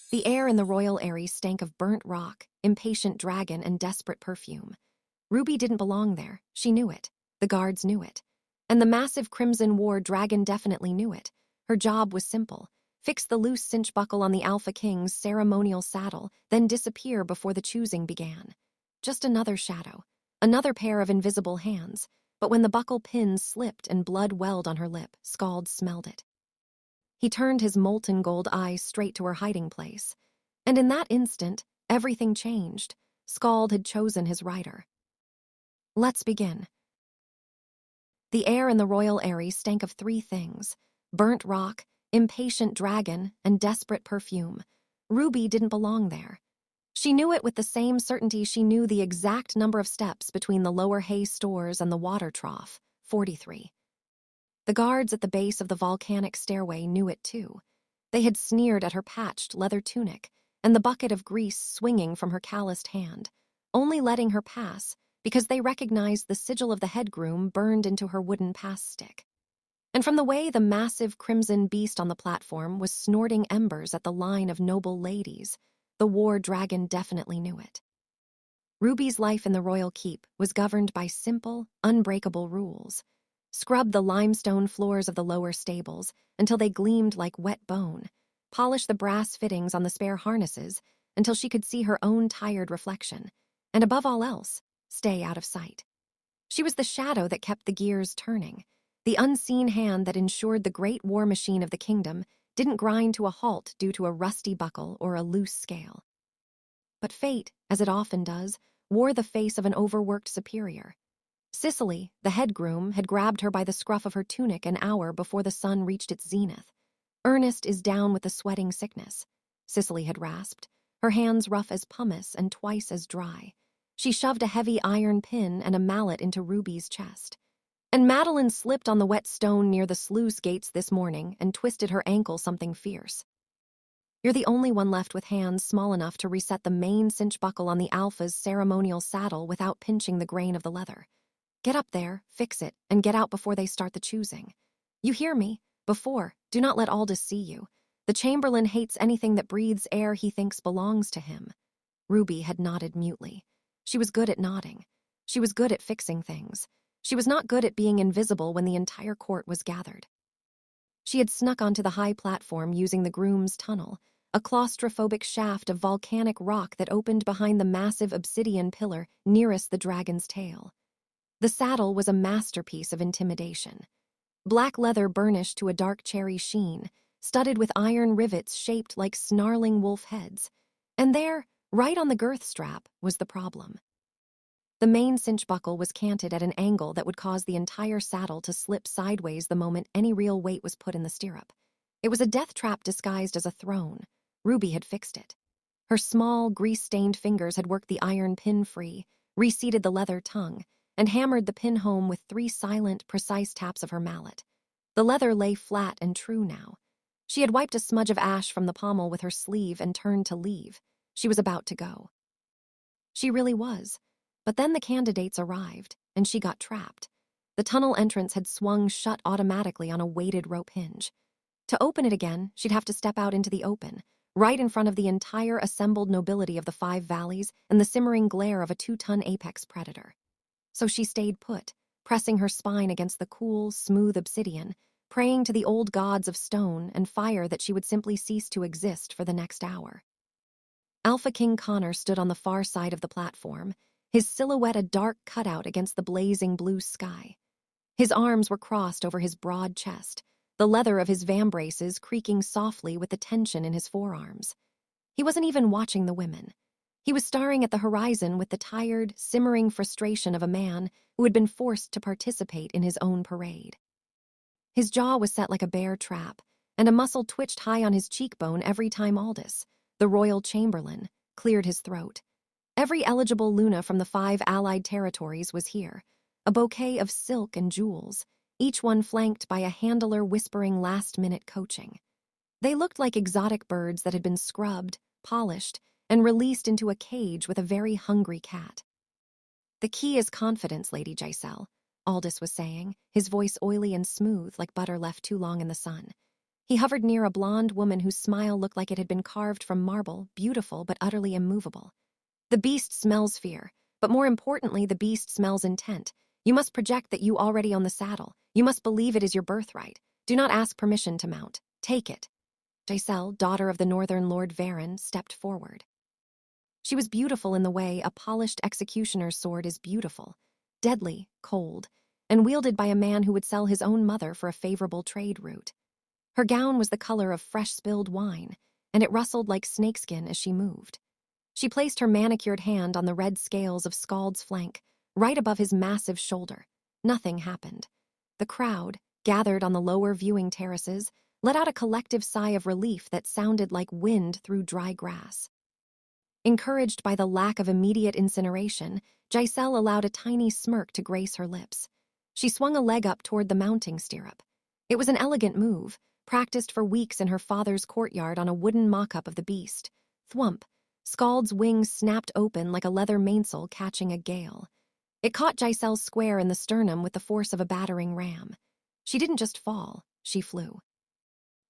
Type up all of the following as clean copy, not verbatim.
The air in the royal aerie stank of burnt rock, impatient dragon, and desperate perfume. Ruby didn't belong there. She knew it. The guards knew it. And the massive Crimson War dragon definitely knew it. Her job was simple. Fix the loose cinch buckle on the Alpha King's ceremonial saddle, then disappear before the choosing began. Just another shadow. Another pair of invisible hands. But when the buckle pins slipped and blood welled on her lip, Scald smelled it. He turned his molten gold eyes straight to her hiding place. And in that instant, everything changed. Scald had chosen his rider. Let's begin. The air in the royal aerie stank of three things: burnt rock, impatient dragon, and desperate perfume. Ruby didn't belong there. She knew it with the same certainty she knew the exact number of steps between the lower hay stores and the water trough, 43. The guards at the base of the volcanic stairway knew it too. They had sneered at her patched leather tunic and the bucket of grease swinging from her calloused hand, only letting her pass because they recognized the sigil of the head groom burned into her wooden pass stick. And from the way the massive crimson beast on the platform was snorting embers at the line of noble ladies, the war dragon definitely knew it. Ruby's life in the royal keep was governed by simple, unbreakable rules. Scrub the limestone floors of the lower stables until they gleamed like wet bone. Polish the brass fittings on the spare harnesses until she could see her own tired reflection. And above all else, stay out of sight. She was the shadow that kept the gears turning, the unseen hand that ensured the great war machine of the kingdom didn't grind to a halt due to a rusty buckle or a loose scale. But fate, as it often does, wore the face of an overworked superior. Cicely, the head groom, had grabbed her by the scruff of her tunic an hour before the sun reached its zenith. Ernest is down with the sweating sickness, Cicely had rasped, her hands rough as pumice and twice as dry. She shoved a heavy iron pin and a mallet into Ruby's chest. And Madeline slipped on the wet stone near the sluice gates this morning and twisted her ankle something fierce. You're the only one left with hands small enough to reset the main cinch buckle on the Alpha's ceremonial saddle without pinching the grain of the leather. Get up there, fix it, and get out before they start the choosing. You hear me? Before, do not let Aldous see you. The Chamberlain hates anything that breathes air he thinks belongs to him. Ruby had nodded mutely. She was good at nodding. She was good at fixing things. She was not good at being invisible when the entire court was gathered. She had snuck onto the high platform using the groom's tunnel, a claustrophobic shaft of volcanic rock that opened behind the massive obsidian pillar nearest the dragon's tail. The saddle was a masterpiece of intimidation. Black leather burnished to a dark cherry sheen, studded with iron rivets shaped like snarling wolf heads. And there, right on the girth strap, was the problem. The main cinch buckle was canted at an angle that would cause the entire saddle to slip sideways the moment any real weight was put in the stirrup. It was a death trap disguised as a throne. Ruby had fixed it. Her small, grease-stained fingers had worked the iron pin free, reseated the leather tongue, and hammered the pin home with 3 silent, precise taps of her mallet. The leather lay flat and true now. She had wiped a smudge of ash from the pommel with her sleeve and turned to leave. She was about to go. She really was. But then the candidates arrived, and she got trapped. The tunnel entrance had swung shut automatically on a weighted rope hinge. To open it again, she'd have to step out into the open, right in front of the entire assembled nobility of the 5 valleys and the simmering glare of a 2-ton apex predator. So she stayed put, pressing her spine against the cool, smooth obsidian, praying to the old gods of stone and fire that she would simply cease to exist for the next hour. Alpha King Connor stood on the far side of the platform, his silhouette a dark cutout against the blazing blue sky. His arms were crossed over his broad chest, the leather of his vambraces creaking softly with the tension in his forearms. He wasn't even watching the women. He was staring at the horizon with the tired, simmering frustration of a man who had been forced to participate in his own parade. His jaw was set like a bear trap, and a muscle twitched high on his cheekbone every time Aldous, the royal chamberlain, cleared his throat. Every eligible Luna from the 5 allied territories was here, a bouquet of silk and jewels, each one flanked by a handler whispering last-minute coaching. They looked like exotic birds that had been scrubbed, polished, and released into a cage with a very hungry cat. The key is confidence, Lady Giselle, Aldous was saying, his voice oily and smooth like butter left too long in the sun. He hovered near a blonde woman whose smile looked like it had been carved from marble, beautiful but utterly immovable. The beast smells fear, but more importantly, the beast smells intent. You must project that you already own the saddle. You must believe it is your birthright. Do not ask permission to mount. Take it. Giselle, daughter of the northern Lord Varen, stepped forward. She was beautiful in the way a polished executioner's sword is beautiful, deadly, cold, and wielded by a man who would sell his own mother for a favorable trade route. Her gown was the color of fresh spilled wine, and it rustled like snakeskin as she moved. She placed her manicured hand on the red scales of Scald's flank, right above his massive shoulder. Nothing happened. The crowd, gathered on the lower viewing terraces, let out a collective sigh of relief that sounded like wind through dry grass. Encouraged by the lack of immediate incineration, Giselle allowed a tiny smirk to grace her lips. She swung a leg up toward the mounting stirrup. It was an elegant move, practiced for weeks in her father's courtyard on a wooden mock-up of the beast. Thwump! Scald's wings snapped open like a leather mainsail catching a gale. It caught Giselle square in the sternum with the force of a battering ram. She didn't just fall, she flew.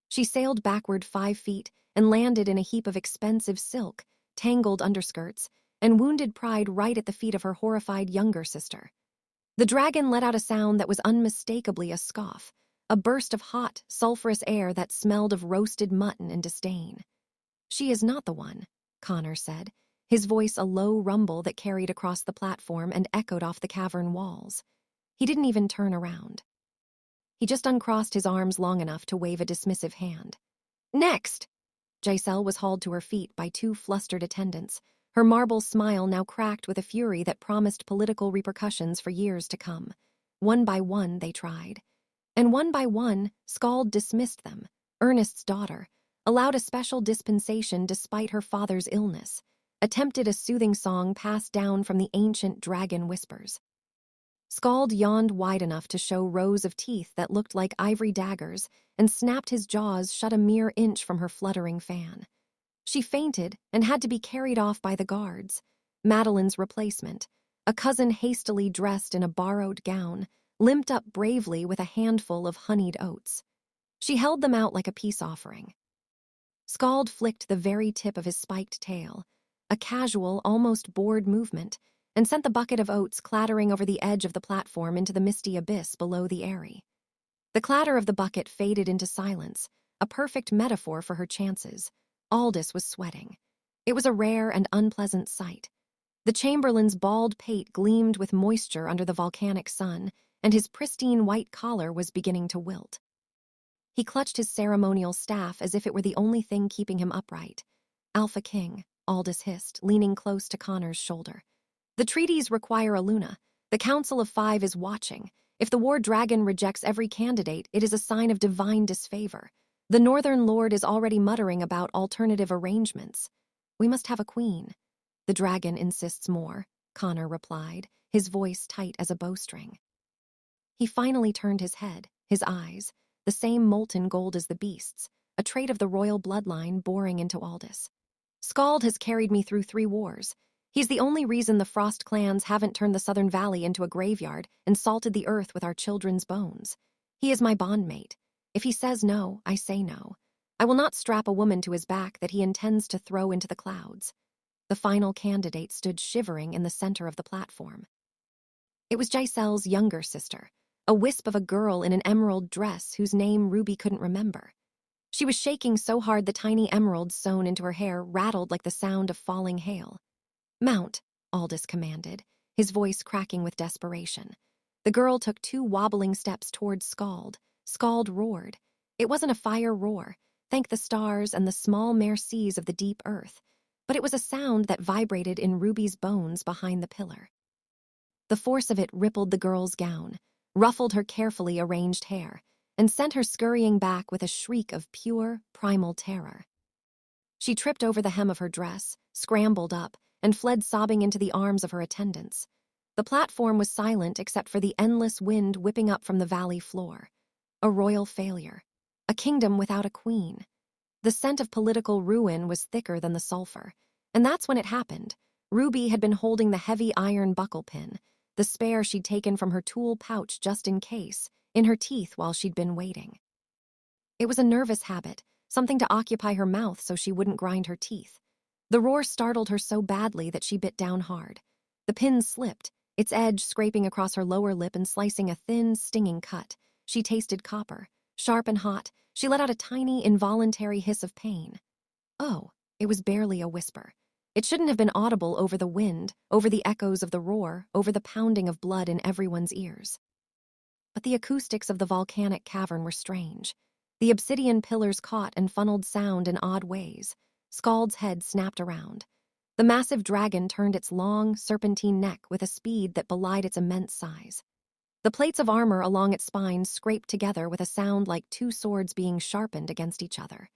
She sailed backward 5 feet and landed in a heap of expensive silk, tangled underskirts, and wounded pride right at the feet of her horrified younger sister. The dragon let out a sound that was unmistakably a scoff, a burst of hot, sulphurous air that smelled of roasted mutton and disdain. "She is not the one," Connor said, his voice a low rumble that carried across the platform and echoed off the cavern walls. He didn't even turn around. He just uncrossed his arms long enough to wave a dismissive hand. "Next!" Giselle was hauled to her feet by 2 flustered attendants, her marble smile now cracked with a fury that promised political repercussions for years to come. One by one, they tried. And one by one, Scald dismissed them. Ernest's daughter, allowed a special dispensation despite her father's illness, attempted a soothing song passed down from the ancient dragon whispers. Scald yawned wide enough to show rows of teeth that looked like ivory daggers and snapped his jaws shut a mere inch from her fluttering fan. She fainted and had to be carried off by the guards. Madeline's replacement, a cousin hastily dressed in a borrowed gown, limped up bravely with a handful of honeyed oats. She held them out like a peace offering. Scald flicked the very tip of his spiked tail, a casual, almost bored movement, and sent the bucket of oats clattering over the edge of the platform into the misty abyss below the aerie. The clatter of the bucket faded into silence, a perfect metaphor for her chances. Aldous was sweating. It was a rare and unpleasant sight. The chamberlain's bald pate gleamed with moisture under the volcanic sun, and his pristine white collar was beginning to wilt. He clutched his ceremonial staff as if it were the only thing keeping him upright. "Alpha King," Aldous hissed, leaning close to Connor's shoulder. "The treaties require a Luna. The Council of 5 is watching. If the War Dragon rejects every candidate, it is a sign of divine disfavor. The Northern Lord is already muttering about alternative arrangements. We must have a queen." "The dragon insists more," Connor replied, his voice tight as a bowstring. He finally turned his head, his eyes, the same molten gold as the beast's, a trait of the royal bloodline boring into Aldous. "Scald has carried me through 3 wars. He's the only reason the Frost clans haven't turned the Southern Valley into a graveyard and salted the earth with our children's bones. He is my bondmate. If he says no, I say no. I will not strap a woman to his back that he intends to throw into the clouds." The final candidate stood shivering in the center of the platform. It was Giselle's younger sister, a wisp of a girl in an emerald dress whose name Ruby couldn't remember. She was shaking so hard the tiny emeralds sewn into her hair rattled like the sound of falling hail. "Mount," Aldous commanded, his voice cracking with desperation. The girl took 2 wobbling steps towards Scald. Scald roared. It wasn't a fire roar, thank the stars and the small mercies of the deep earth, but it was a sound that vibrated in Ruby's bones behind the pillar. The force of it rippled the girl's gown, ruffled her carefully arranged hair, and sent her scurrying back with a shriek of pure, primal terror. She tripped over the hem of her dress, scrambled up, and fled sobbing into the arms of her attendants. The platform was silent except for the endless wind whipping up from the valley floor. A royal failure. A kingdom without a queen. The scent of political ruin was thicker than the sulfur, and that's when it happened. Ruby had been holding the heavy iron buckle pin, the spare she'd taken from her tool pouch just in case, in her teeth while she'd been waiting. It was a nervous habit, something to occupy her mouth so she wouldn't grind her teeth. The roar startled her so badly that she bit down hard. The pin slipped, its edge scraping across her lower lip and slicing a thin, stinging cut. She tasted copper. Sharp and hot, she let out a tiny, involuntary hiss of pain. Oh, it was barely a whisper. It shouldn't have been audible over the wind, over the echoes of the roar, over the pounding of blood in everyone's ears. But the acoustics of the volcanic cavern were strange. The obsidian pillars caught and funneled sound in odd ways. Scald's head snapped around. The massive dragon turned its long, serpentine neck with a speed that belied its immense size. The plates of armor along its spine scraped together with a sound like two swords being sharpened against each other.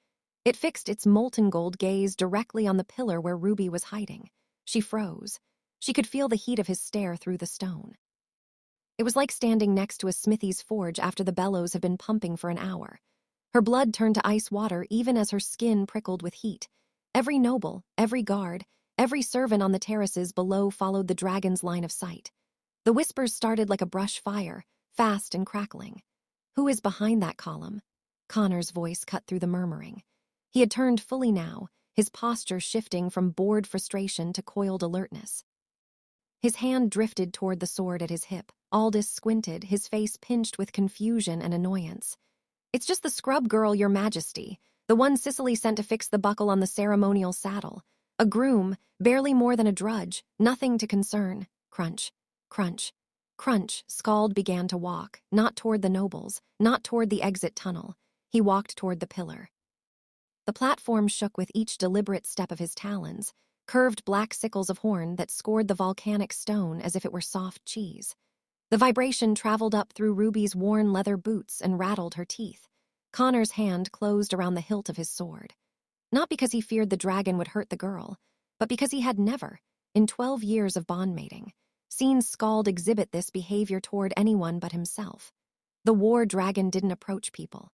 It fixed its molten gold gaze directly on the pillar where Ruby was hiding. She froze. She could feel the heat of his stare through the stone. It was like standing next to a smithy's forge after the bellows had been pumping for an hour. Her blood turned to ice water even as her skin prickled with heat. Every noble, every guard, every servant on the terraces below followed the dragon's line of sight. The whispers started like a brush fire, fast and crackling. Who is behind that column? Connor's voice cut through the murmuring. He had turned fully now, his posture shifting from bored frustration to coiled alertness. His hand drifted toward the sword at his hip. Aldous squinted, his face pinched with confusion and annoyance. "It's just the scrub girl, your majesty, the one Cicely sent to fix the buckle on the ceremonial saddle. A groom, barely more than a drudge, nothing to concern." Crunch, crunch, crunch. Scald began to walk, not toward the nobles, not toward the exit tunnel. He walked toward the pillar. The platform shook with each deliberate step of his talons, curved black sickles of horn that scored the volcanic stone as if it were soft cheese. The vibration traveled up through Ruby's worn leather boots and rattled her teeth. Connor's hand closed around the hilt of his sword. Not because he feared the dragon would hurt the girl, but because he had never, in 12 years of bondmating, seen Scald exhibit this behavior toward anyone but himself. The war dragon didn't approach people.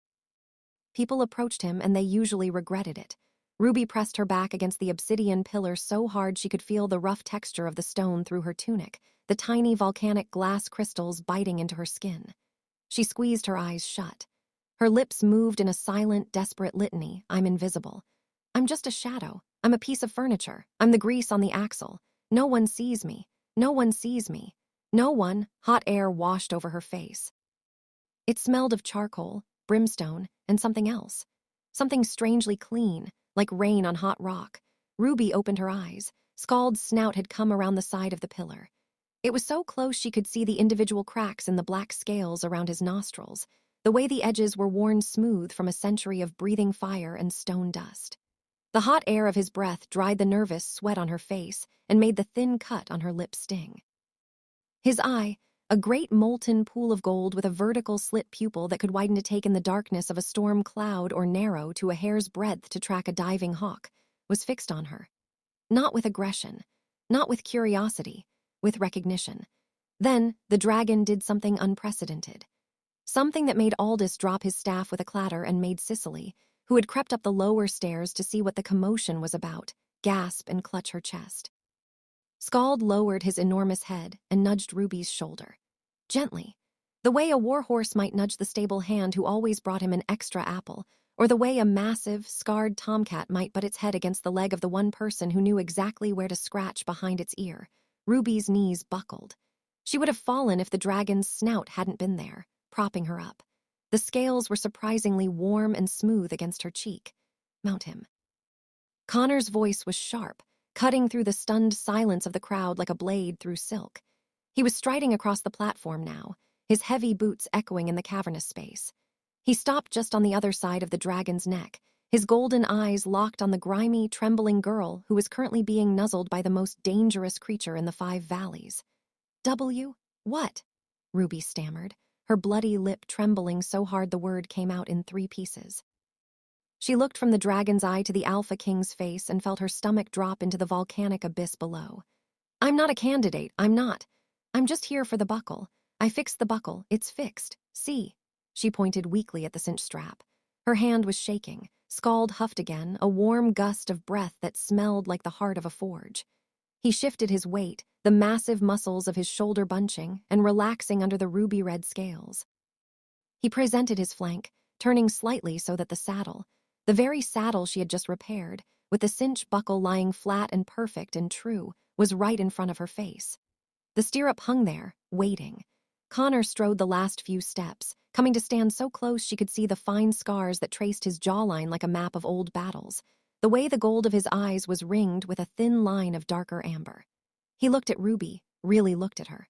People approached him and they usually regretted it. Ruby pressed her back against the obsidian pillar so hard she could feel the rough texture of the stone through her tunic, the tiny volcanic glass crystals biting into her skin. She squeezed her eyes shut. Her lips moved in a silent, desperate litany. "I'm invisible. I'm just a shadow. I'm a piece of furniture. I'm the grease on the axle. No one sees me. No one sees me. No one." Hot air washed over her face. It smelled of charcoal, brimstone, and something else. Something strangely clean, like rain on hot rock. Ruby opened her eyes. Scald's snout had come around the side of the pillar. It was so close she could see the individual cracks in the black scales around his nostrils, the way the edges were worn smooth from a century of breathing fire and stone dust. The hot air of his breath dried the nervous sweat on her face and made the thin cut on her lip sting. His eye, a great molten pool of gold with a vertical slit pupil that could widen to take in the darkness of a storm cloud or narrow to a hair's breadth to track a diving hawk, was fixed on her. Not with aggression, not with curiosity, with recognition. Then, the dragon did something unprecedented. Something that made Aldous drop his staff with a clatter and made Cicely, who had crept up the lower stairs to see what the commotion was about, gasp and clutch her chest. Scald lowered his enormous head and nudged Ruby's shoulder. Gently, the way a warhorse might nudge the stable hand who always brought him an extra apple, or the way a massive, scarred tomcat might butt its head against the leg of the one person who knew exactly where to scratch behind its ear. Ruby's knees buckled. She would have fallen if the dragon's snout hadn't been there, propping her up. The scales were surprisingly warm and smooth against her cheek. "Mount him." Connor's voice was sharp, cutting through the stunned silence of the crowd like a blade through silk. He was striding across the platform now, his heavy boots echoing in the cavernous space. He stopped just on the other side of the dragon's neck, his golden eyes locked on the grimy, trembling girl who was currently being nuzzled by the most dangerous creature in the 5 valleys. What?" Ruby stammered, her bloody lip trembling so hard the word came out in 3 pieces. She looked from the dragon's eye to the Alpha King's face and felt her stomach drop into the volcanic abyss below. "I'm not a candidate, I'm not. I'm just here for the buckle. I fixed the buckle, it's fixed. See." She pointed weakly at the cinch strap. Her hand was shaking. Scald huffed again, a warm gust of breath that smelled like the heart of a forge. He shifted his weight, the massive muscles of his shoulder bunching and relaxing under the ruby-red scales. He presented his flank, turning slightly so that the very saddle she had just repaired, with the cinch buckle lying flat and perfect and true, was right in front of her face. The stirrup hung there, waiting. Connor strode the last few steps, coming to stand so close she could see the fine scars that traced his jawline like a map of old battles. The way the gold of his eyes was ringed with a thin line of darker amber. He looked at Ruby, really looked at her.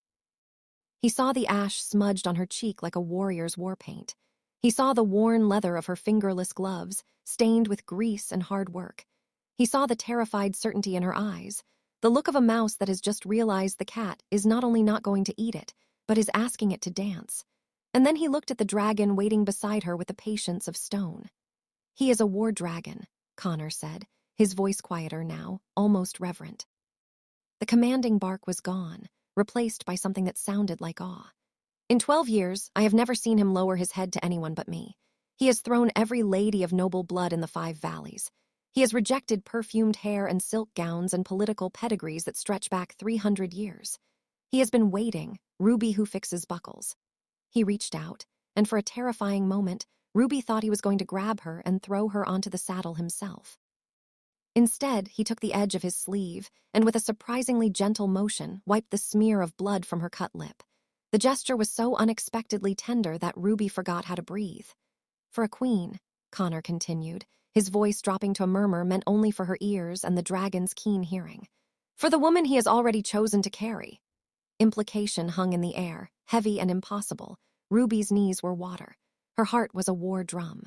He saw the ash smudged on her cheek like a warrior's war paint. He saw the worn leather of her fingerless gloves, stained with grease and hard work. He saw the terrified certainty in her eyes, the look of a mouse that has just realized the cat is not only not going to eat it, but is asking it to dance. And then he looked at the dragon waiting beside her with the patience of stone. "He is a war dragon," Connor said, his voice quieter now, almost reverent. The commanding bark was gone, replaced by something that sounded like awe. "In 12 years, I have never seen him lower his head to anyone but me. He has thrown every lady of noble blood in the 5 valleys. He has rejected perfumed hair and silk gowns and political pedigrees that stretch back 300 years. He has been waiting, Ruby who fixes buckles." He reached out, and for a terrifying moment, Ruby thought he was going to grab her and throw her onto the saddle himself. Instead, he took the edge of his sleeve and with a surprisingly gentle motion wiped the smear of blood from her cut lip. The gesture was so unexpectedly tender that Ruby forgot how to breathe. "For a queen," Connor continued, his voice dropping to a murmur meant only for her ears and the dragon's keen hearing. "For the woman he has already chosen to carry." Implication hung in the air, heavy and impossible. Ruby's knees were water. Her heart was a war drum.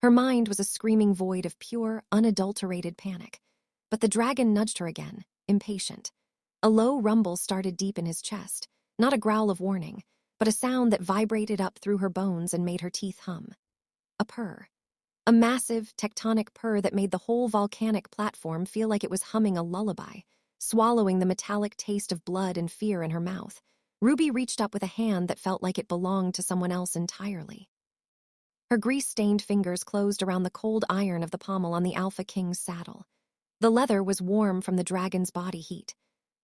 Her mind was a screaming void of pure, unadulterated panic. But the dragon nudged her again, impatient. A low rumble started deep in his chest, not a growl of warning, but a sound that vibrated up through her bones and made her teeth hum. A purr. A massive, tectonic purr that made the whole volcanic platform feel like it was humming a lullaby, swallowing the metallic taste of blood and fear in her mouth. Ruby reached up with a hand that felt like it belonged to someone else entirely. Her grease-stained fingers closed around the cold iron of the pommel on the Alpha King's saddle. The leather was warm from the dragon's body heat.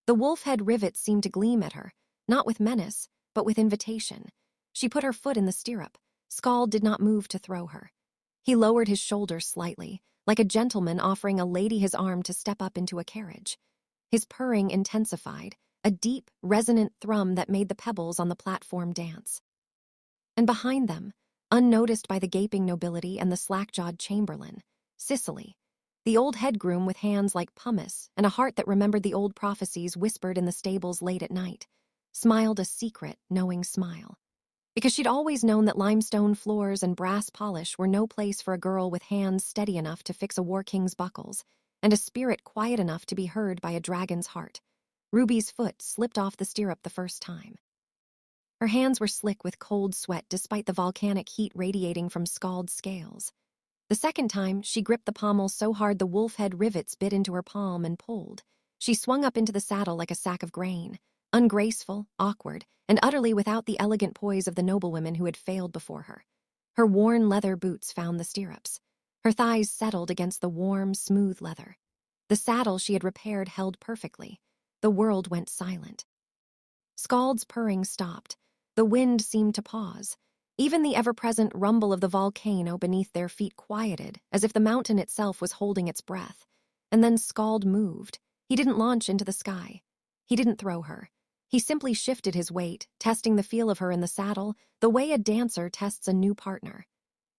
The wolf head rivets seemed to gleam at her, not with menace, but with invitation. She put her foot in the stirrup. Scald did not move to throw her. He lowered his shoulders slightly, like a gentleman offering a lady his arm to step up into a carriage. His purring intensified, a deep, resonant thrum that made the pebbles on the platform dance. And behind them, unnoticed by the gaping nobility and the slack-jawed chamberlain, Cicely, the old head groom with hands like pumice and a heart that remembered the old prophecies whispered in the stables late at night, smiled a secret, knowing smile. Because she'd always known that limestone floors and brass polish were no place for a girl with hands steady enough to fix a war king's buckles and a spirit quiet enough to be heard by a dragon's heart. Ruby's foot slipped off the stirrup the first time. Her hands were slick with cold sweat despite the volcanic heat radiating from Scald's scales. The second time, she gripped the pommel so hard the wolf head rivets bit into her palm and pulled. She swung up into the saddle like a sack of grain, ungraceful, awkward, and utterly without the elegant poise of the noblewomen who had failed before her. Her worn leather boots found the stirrups. Her thighs settled against the warm, smooth leather. The saddle she had repaired held perfectly. The world went silent. Scald's purring stopped. The wind seemed to pause. Even the ever-present rumble of the volcano beneath their feet quieted, as if the mountain itself was holding its breath. And then Scald moved. He didn't launch into the sky. He didn't throw her. He simply shifted his weight, testing the feel of her in the saddle, the way a dancer tests a new partner.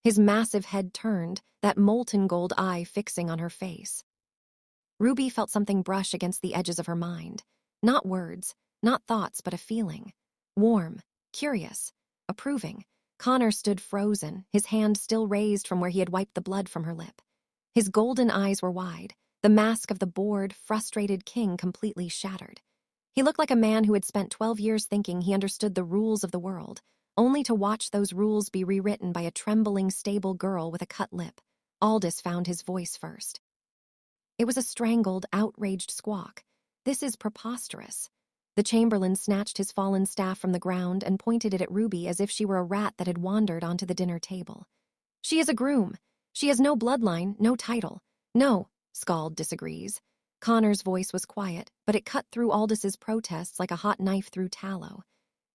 His massive head turned, that molten gold eye fixing on her face. Ruby felt something brush against the edges of her mind. Not words, not thoughts, but a feeling. Warm, curious, approving. Connor stood frozen, his hand still raised from where he had wiped the blood from her lip. His golden eyes were wide, the mask of the bored, frustrated king completely shattered. He looked like a man who had spent 12 years thinking he understood the rules of the world, only to watch those rules be rewritten by a trembling, stable girl with a cut lip. Aldous found his voice first. It was a strangled, outraged squawk. "This is preposterous." The chamberlain snatched his fallen staff from the ground and pointed it at Ruby as if she were a rat that had wandered onto the dinner table. "She is a groom. She has no bloodline, no title. No," Scald disagrees. Connor's voice was quiet, but it cut through Aldous' protests like a hot knife through tallow.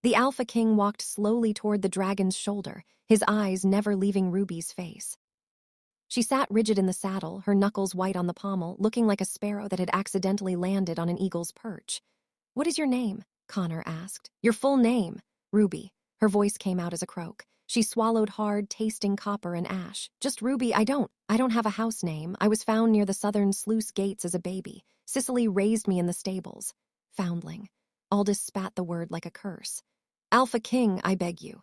The Alpha King walked slowly toward the dragon's shoulder, his eyes never leaving Ruby's face. She sat rigid in the saddle, her knuckles white on the pommel, looking like a sparrow that had accidentally landed on an eagle's perch. "What is your name?" Connor asked. "Your full name." "Ruby." Her voice came out as a croak. She swallowed hard, tasting copper and ash. "Just Ruby. I don't have a house name. I was found near the southern sluice gates as a baby. Cicely raised me in the stables." Foundling. Aldous spat the word like a curse. "Alpha King, I beg you."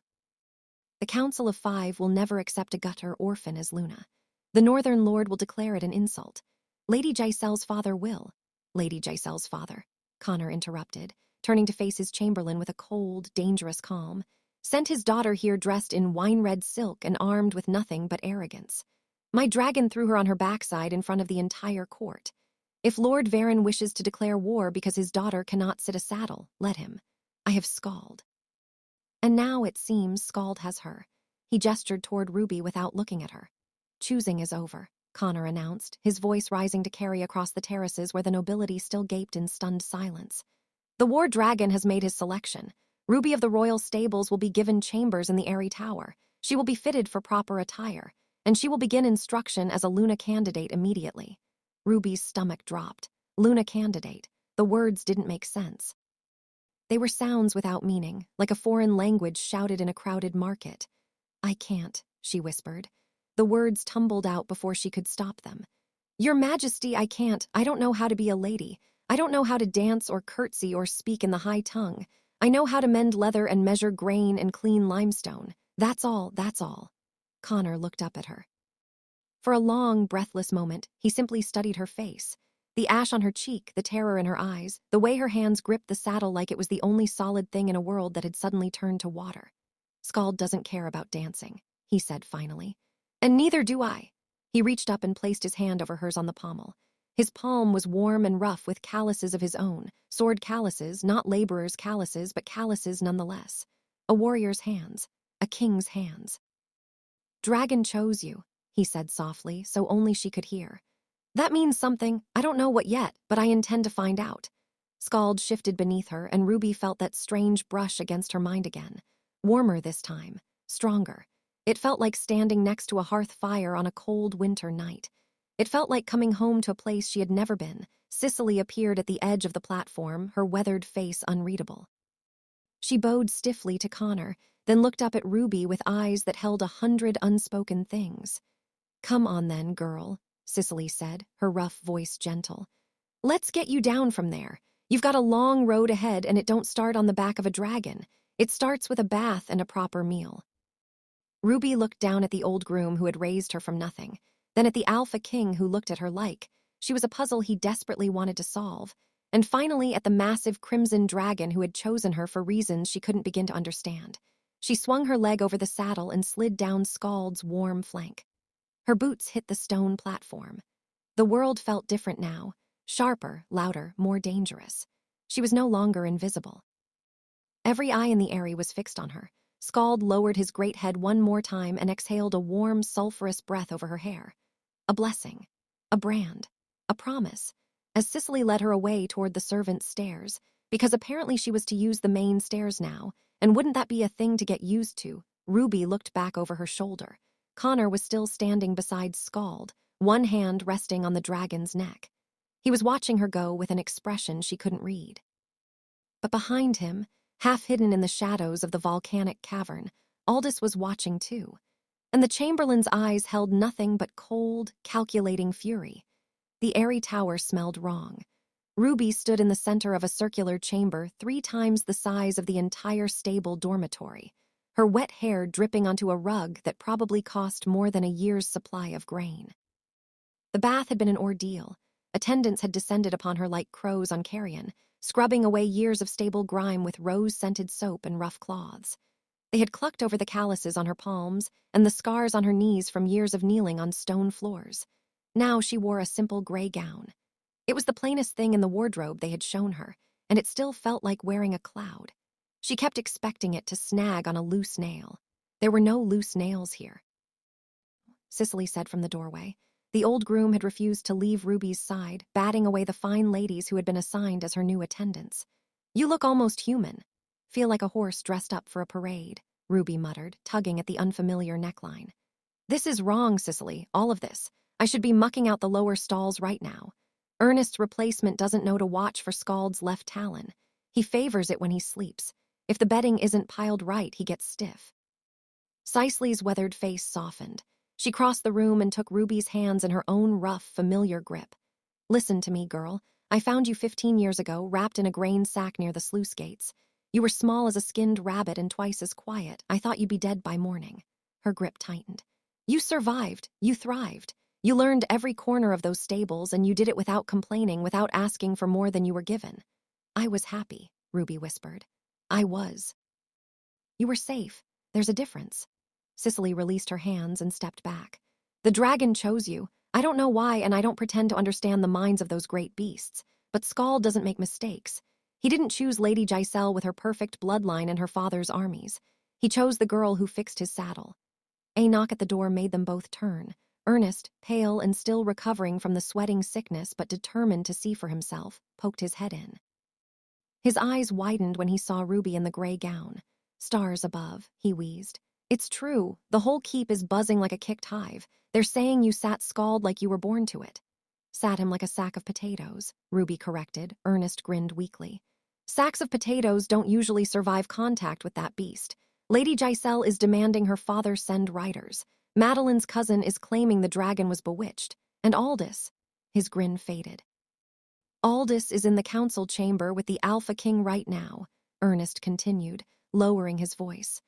The Council of Five will never accept a gutter orphan as Luna. The Northern Lord will declare it an insult. Lady Giselle's father will. Lady Giselle's father, Connor interrupted, turning to face his chamberlain with a cold, dangerous calm, sent his daughter here dressed in wine-red silk and armed with nothing but arrogance. My dragon threw her on her backside in front of the entire court. If Lord Varen wishes to declare war because his daughter cannot sit a saddle, let him. I have Scald. And now, it seems, Scald has her. He gestured toward Ruby without looking at her. "Choosing is over," Connor announced, his voice rising to carry across the terraces where the nobility still gaped in stunned silence. "The war dragon has made his selection. Ruby of the royal stables will be given chambers in the aerie tower. She will be fitted for proper attire, and she will begin instruction as a Luna candidate immediately." Ruby's stomach dropped. Luna candidate. The words didn't make sense. They were sounds without meaning, like a foreign language shouted in a crowded market. "I can't," she whispered. The words tumbled out before she could stop them. "Your Majesty, I can't. I don't know how to be a lady. I don't know how to dance or curtsy or speak in the high tongue. I know how to mend leather and measure grain and clean limestone. That's all, that's all." Connor looked up at her. For a long, breathless moment, he simply studied her face. The ash on her cheek, the terror in her eyes, the way her hands gripped the saddle like it was the only solid thing in a world that had suddenly turned to water. "Scald doesn't care about dancing," he said finally. "And neither do I." He reached up and placed his hand over hers on the pommel. His palm was warm and rough with calluses of his own, sword calluses, not laborer's calluses, but calluses nonetheless. A warrior's hands, a king's hands. "Dragon chose you," he said softly, so only she could hear. "That means something. I don't know what yet, but I intend to find out." Scald shifted beneath her, and Ruby felt that strange brush against her mind again. Warmer this time, stronger. It felt like standing next to a hearth fire on a cold winter night. It felt like coming home to a place she had never been. Cicely appeared at the edge of the platform, her weathered face unreadable. She bowed stiffly to Connor, then looked up at Ruby with eyes that held 100 unspoken things. "Come on then, girl," Cicely said, her rough voice gentle. "Let's get you down from there. You've got a long road ahead, and it don't start on the back of a dragon. It starts with a bath and a proper meal." Ruby looked down at the old groom who had raised her from nothing, then at the Alpha King who looked at her like she was a puzzle he desperately wanted to solve, and finally at the massive crimson dragon who had chosen her for reasons she couldn't begin to understand. She swung her leg over the saddle and slid down Scald's warm flank. Her boots hit the stone platform. The world felt different now, sharper, louder, more dangerous. She was no longer invisible. Every eye in the aerie was fixed on her. Scald lowered his great head one more time and exhaled a warm, sulphurous breath over her hair. A blessing, a brand, a promise, as Cicely led her away toward the servants' stairs, because apparently she was to use the main stairs now, and wouldn't that be a thing to get used to? Ruby looked back over her shoulder. Connor was still standing beside Scald, one hand resting on the dragon's neck. He was watching her go with an expression she couldn't read. But behind him, half hidden in the shadows of the volcanic cavern, Aldous was watching too, and the chamberlain's eyes held nothing but cold, calculating fury. The aerie tower smelled wrong. Ruby stood in the center of a circular chamber 3 times the size of the entire stable dormitory, her wet hair dripping onto a rug that probably cost more than a year's supply of grain. The bath had been an ordeal. Attendants had descended upon her like crows on carrion, scrubbing away years of stable grime with rose-scented soap and rough cloths. They had clucked over the calluses on her palms and the scars on her knees from years of kneeling on stone floors. Now she wore a simple gray gown. It was the plainest thing in the wardrobe they had shown her, and it still felt like wearing a cloud. She kept expecting it to snag on a loose nail. There were no loose nails here. Cicely said from the doorway. The old groom had refused to leave Ruby's side, batting away the fine ladies who had been assigned as her new attendants. "You look almost human." Feel like a horse dressed up for a parade, Ruby muttered, tugging at the unfamiliar neckline. This is wrong, Cicely, all of this. I should be mucking out the lower stalls right now. Ernest's replacement doesn't know to watch for Scald's left talon. He favors it when he sleeps. If the bedding isn't piled right, he gets stiff. Cicely's weathered face softened. She crossed the room and took Ruby's hands in her own rough, familiar grip. Listen to me, girl. I found you 15 years ago, wrapped in a grain sack near the sluice gates. You were small as a skinned rabbit and twice as quiet. I thought you'd be dead by morning. Her grip tightened. You survived. You thrived. You learned every corner of those stables, and you did it without complaining, without asking for more than you were given. I was happy, Ruby whispered. I was. You were safe. There's a difference. Cicely released her hands and stepped back. The dragon chose you. I don't know why, and I don't pretend to understand the minds of those great beasts, but Scald doesn't make mistakes. He didn't choose Lady Giselle with her perfect bloodline and her father's armies. He chose the girl who fixed his saddle. A knock at the door made them both turn. Ernest, pale and still recovering from the sweating sickness but determined to see for himself, poked his head in. His eyes widened when he saw Ruby in the gray gown. Stars above, he wheezed. It's true, the whole keep is buzzing like a kicked hive. They're saying you sat Scald like you were born to it. Sat him like a sack of potatoes, Ruby corrected. Ernest grinned weakly. Sacks of potatoes don't usually survive contact with that beast. Lady Giselle is demanding her father send riders. Madeline's cousin is claiming the dragon was bewitched. And Aldous. His grin faded. Aldous is in the council chamber with the Alpha King right now, Ernest continued, lowering his voice.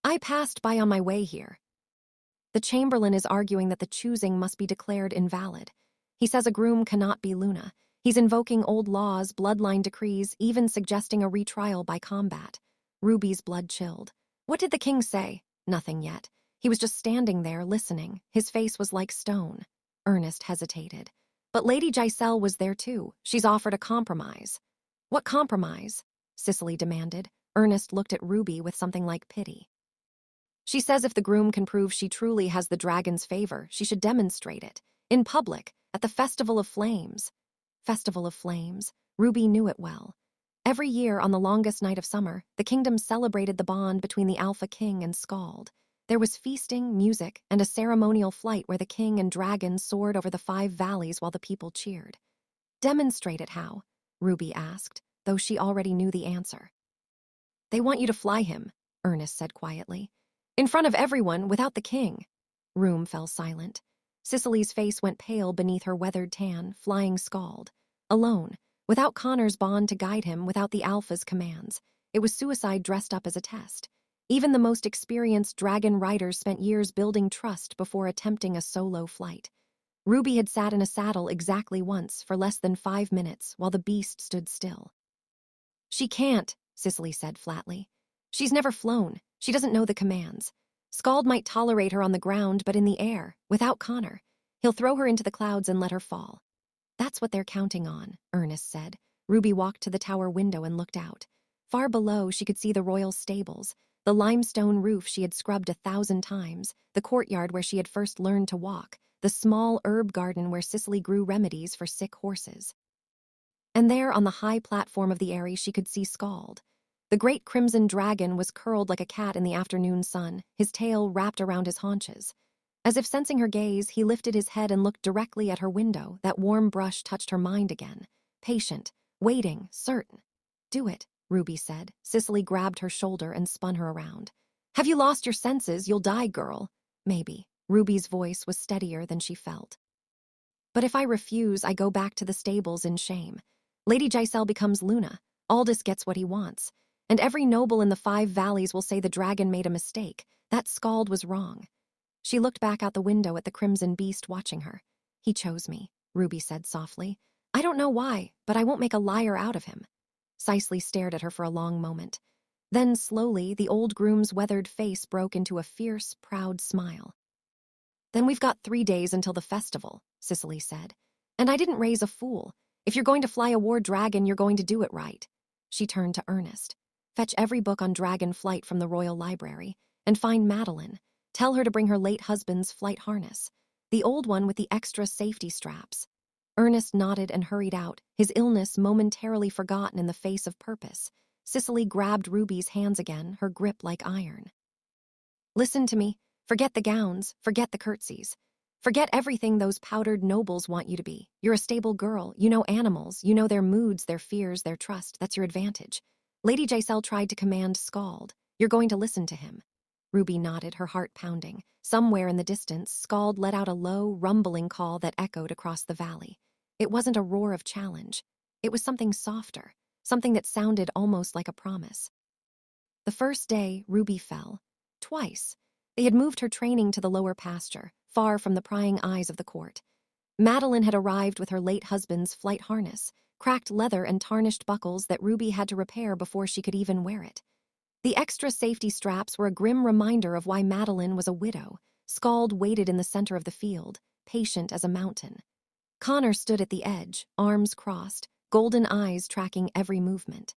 I passed by on my way here. The Chamberlain is arguing that the choosing must be declared invalid. He says a groom cannot be Luna. He's invoking old laws, bloodline decrees, even suggesting a retrial by combat. Ruby's blood chilled. What did the king say? Nothing yet. He was just standing there, listening. His face was like stone. Ernest hesitated. But Lady Giselle was there too. She's offered a compromise. What compromise? Cicely demanded. Ernest looked at Ruby with something like pity. She says if the groom can prove she truly has the dragon's favor, she should demonstrate it. In public, at the Festival of Flames. Festival of Flames. Ruby knew it well. Every year on the longest night of summer, the kingdom celebrated the bond between the Alpha King and Scald. There was feasting, music, and a ceremonial flight where the king and dragon soared over the 5 valleys while the people cheered. Demonstrate it how? Ruby asked, though she already knew the answer. They want you to fly him, Ernest said quietly. In front of everyone, without the king. Room fell silent. Cicely's face went pale beneath her weathered tan, flying Scald. Alone, without Connor's bond to guide him, without the Alpha's commands. It was suicide dressed up as a test. Even the most experienced dragon riders spent years building trust before attempting a solo flight. Ruby had sat in a saddle exactly once for less than 5 minutes while the beast stood still. She can't, Cicely said flatly. She's never flown. She doesn't know the commands. Scald might tolerate her on the ground, but in the air, without Connor, he'll throw her into the clouds and let her fall. That's what they're counting on, Ernest said. Ruby walked to the tower window and looked out. Far below, she could see the royal stables, the limestone roof she had scrubbed 1,000 times, the courtyard where she had first learned to walk, the small herb garden where Cicely grew remedies for sick horses. And there, on the high platform of the aerie, she could see Scald. The great crimson dragon was curled like a cat in the afternoon sun, his tail wrapped around his haunches. As if sensing her gaze, he lifted his head and looked directly at her window. That warm brush touched her mind again. Patient, waiting, certain. Do it, Ruby said. Cicely grabbed her shoulder and spun her around. Have you lost your senses? You'll die, girl. Maybe. Ruby's voice was steadier than she felt. But if I refuse, I go back to the stables in shame. Lady Giselle becomes Luna. Aldous gets what he wants. And every noble in the 5 valleys will say the dragon made a mistake. That Scald was wrong. She looked back out the window at the crimson beast watching her. He chose me, Ruby said softly. I don't know why, but I won't make a liar out of him. Cicely stared at her for a long moment. Then, slowly, the old groom's weathered face broke into a fierce, proud smile. Then we've got 3 days until the festival, Cicely said. And I didn't raise a fool. If you're going to fly a war dragon, you're going to do it right. She turned to Ernest. Fetch every book on dragon flight from the royal library, and find Madeline. Tell her to bring her late husband's flight harness, the old one with the extra safety straps. Ernest nodded and hurried out, his illness momentarily forgotten in the face of purpose. Cicely grabbed Ruby's hands again, her grip like iron. Listen to me. Forget the gowns, forget the curtsies. Forget everything those powdered nobles want you to be. You're a stable girl, you know animals, you know their moods, their fears, their trust. That's your advantage. Lady Giselle tried to command Scald. You're going to listen to him. Ruby nodded, her heart pounding. Somewhere in the distance, Scald let out a low, rumbling call that echoed across the valley. It wasn't a roar of challenge. It was something softer, something that sounded almost like a promise. The first day, Ruby fell. Twice. They had moved her training to the lower pasture, far from the prying eyes of the court. Madeline had arrived with her late husband's flight harness, cracked leather and tarnished buckles that Ruby had to repair before she could even wear it. The extra safety straps were a grim reminder of why Madeline was a widow. Scald waited in the center of the field, patient as a mountain. Connor stood at the edge, arms crossed, golden eyes tracking every movement.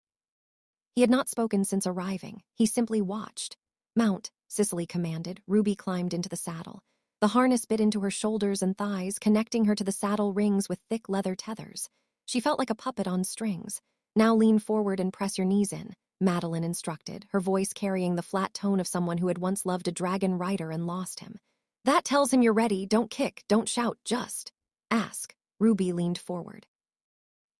He had not spoken since arriving. He simply watched. Mount, Cicely commanded. Ruby climbed into the saddle. The harness bit into her shoulders and thighs, connecting her to the saddle rings with thick leather tethers. She felt like a puppet on strings. Now lean forward and press your knees in, Madeline instructed, her voice carrying the flat tone of someone who had once loved a dragon rider and lost him. That tells him you're ready. Don't kick, don't shout, just ask. Ruby leaned forward.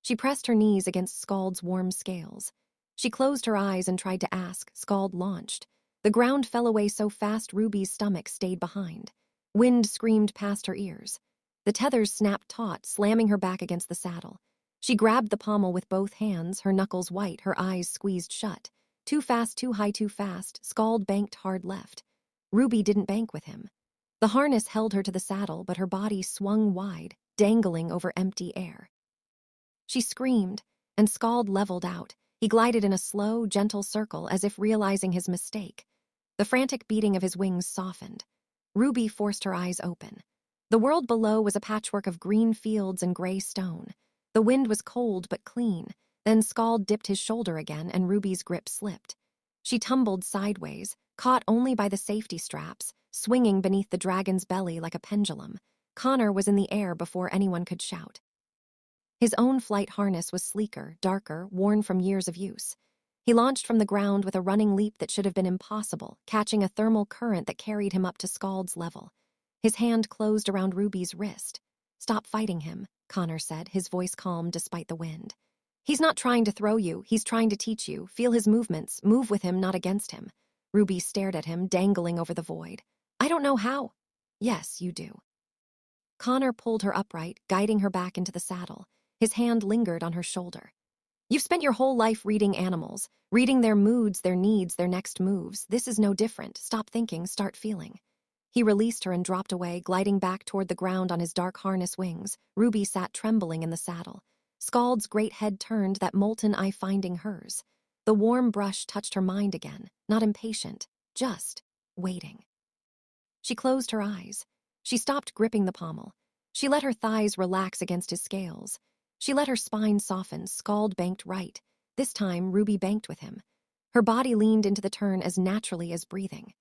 She pressed her knees against Scald's warm scales. She closed her eyes and tried to ask. Scald launched. The ground fell away so fast Ruby's stomach stayed behind. Wind screamed past her ears. The tethers snapped taut, slamming her back against the saddle. She grabbed the pommel with both hands, her knuckles white, her eyes squeezed shut. Too fast, too high, too fast. Scald banked hard left. Ruby didn't bank with him. The harness held her to the saddle, but her body swung wide, dangling over empty air. She screamed, and Scald leveled out. He glided in a slow, gentle circle as if realizing his mistake. The frantic beating of his wings softened. Ruby forced her eyes open. The world below was a patchwork of green fields and gray stone. The wind was cold but clean. Then Scald dipped his shoulder again and Ruby's grip slipped. She tumbled sideways, caught only by the safety straps, swinging beneath the dragon's belly like a pendulum. Connor was in the air before anyone could shout. His own flight harness was sleeker, darker, worn from years of use. He launched from the ground with a running leap that should have been impossible, catching a thermal current that carried him up to Scald's level. His hand closed around Ruby's wrist. Stop fighting him, Connor said, his voice calm despite the wind. He's not trying to throw you, he's trying to teach you. Feel his movements, move with him, not against him. Ruby stared at him, dangling over the void. I don't know how. Yes, you do. Connor pulled her upright, guiding her back into the saddle. His hand lingered on her shoulder. You've spent your whole life reading animals, reading their moods, their needs, their next moves. This is no different. Stop thinking, start feeling. He released her and dropped away, gliding back toward the ground on his dark harness wings. Ruby sat trembling in the saddle. Scald's great head turned, that molten eye finding hers. The warm brush touched her mind again, not impatient, just waiting. She closed her eyes. She stopped gripping the pommel. She let her thighs relax against his scales. She let her spine soften. Scald banked right. This time, Ruby banked with him. Her body leaned into the turn as naturally as breathing.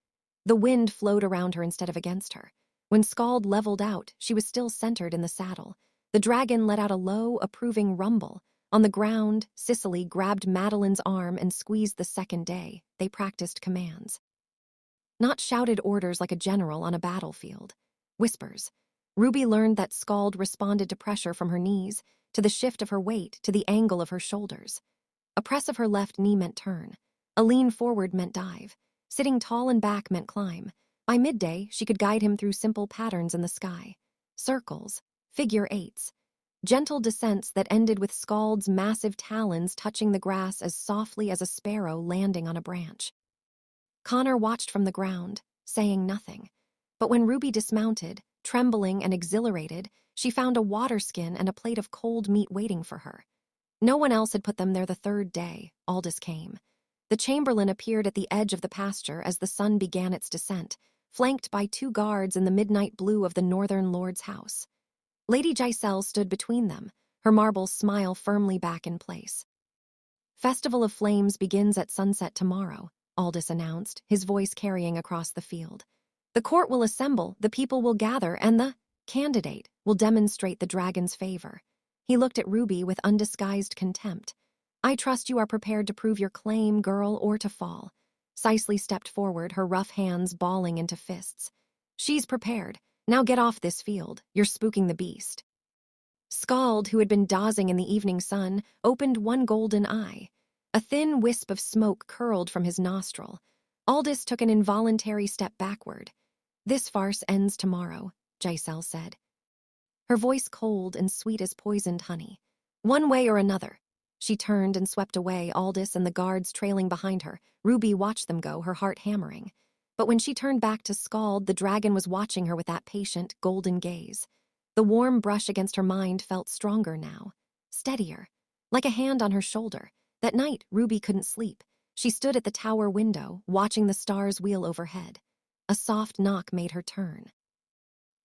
The wind flowed around her instead of against her. When Scald leveled out, she was still centered in the saddle. The dragon let out a low, approving rumble. On the ground, Cicely grabbed Madeline's arm and squeezed the second day. They practiced commands. Not shouted orders like a general on a battlefield. Whispers. Ruby learned that Scald responded to pressure from her knees, to the shift of her weight, to the angle of her shoulders. A press of her left knee meant turn. A lean forward meant dive. Sitting tall and back meant climb. By midday, she could guide him through simple patterns in the sky. Circles, figure eights. Gentle descents that ended with Scald's massive talons touching the grass as softly as a sparrow landing on a branch. Connor watched from the ground, saying nothing. But when Ruby dismounted, trembling and exhilarated, she found a water skin and a plate of cold meat waiting for her. No one else had put them there the third day. Aldous came. The chamberlain appeared at the edge of the pasture as the sun began its descent, flanked by 2 guards in the midnight blue of the northern lord's house. Lady Giselle stood between them, her marble smile firmly back in place. Festival of Flames begins at sunset tomorrow, Aldous announced, his voice carrying across the field. The court will assemble, the people will gather, and the candidate will demonstrate the dragon's favor. He looked at Ruby with undisguised contempt. I trust you are prepared to prove your claim, girl, or to fall. Sicely stepped forward, her rough hands balling into fists. She's prepared. Now get off this field. You're spooking the beast. Scald, who had been dozing in the evening sun, opened one golden eye. A thin wisp of smoke curled from his nostril. Aldous took an involuntary step backward. This farce ends tomorrow, Giselle said. Her voice cold and sweet as poisoned honey. One way or another. She turned and swept away, Aldous and the guards trailing behind her. Ruby watched them go, her heart hammering. But when she turned back to Scald, the dragon was watching her with that patient, golden gaze. The warm brush against her mind felt stronger now, steadier, like a hand on her shoulder. That night, Ruby couldn't sleep. She stood at the tower window, watching the stars wheel overhead. A soft knock made her turn.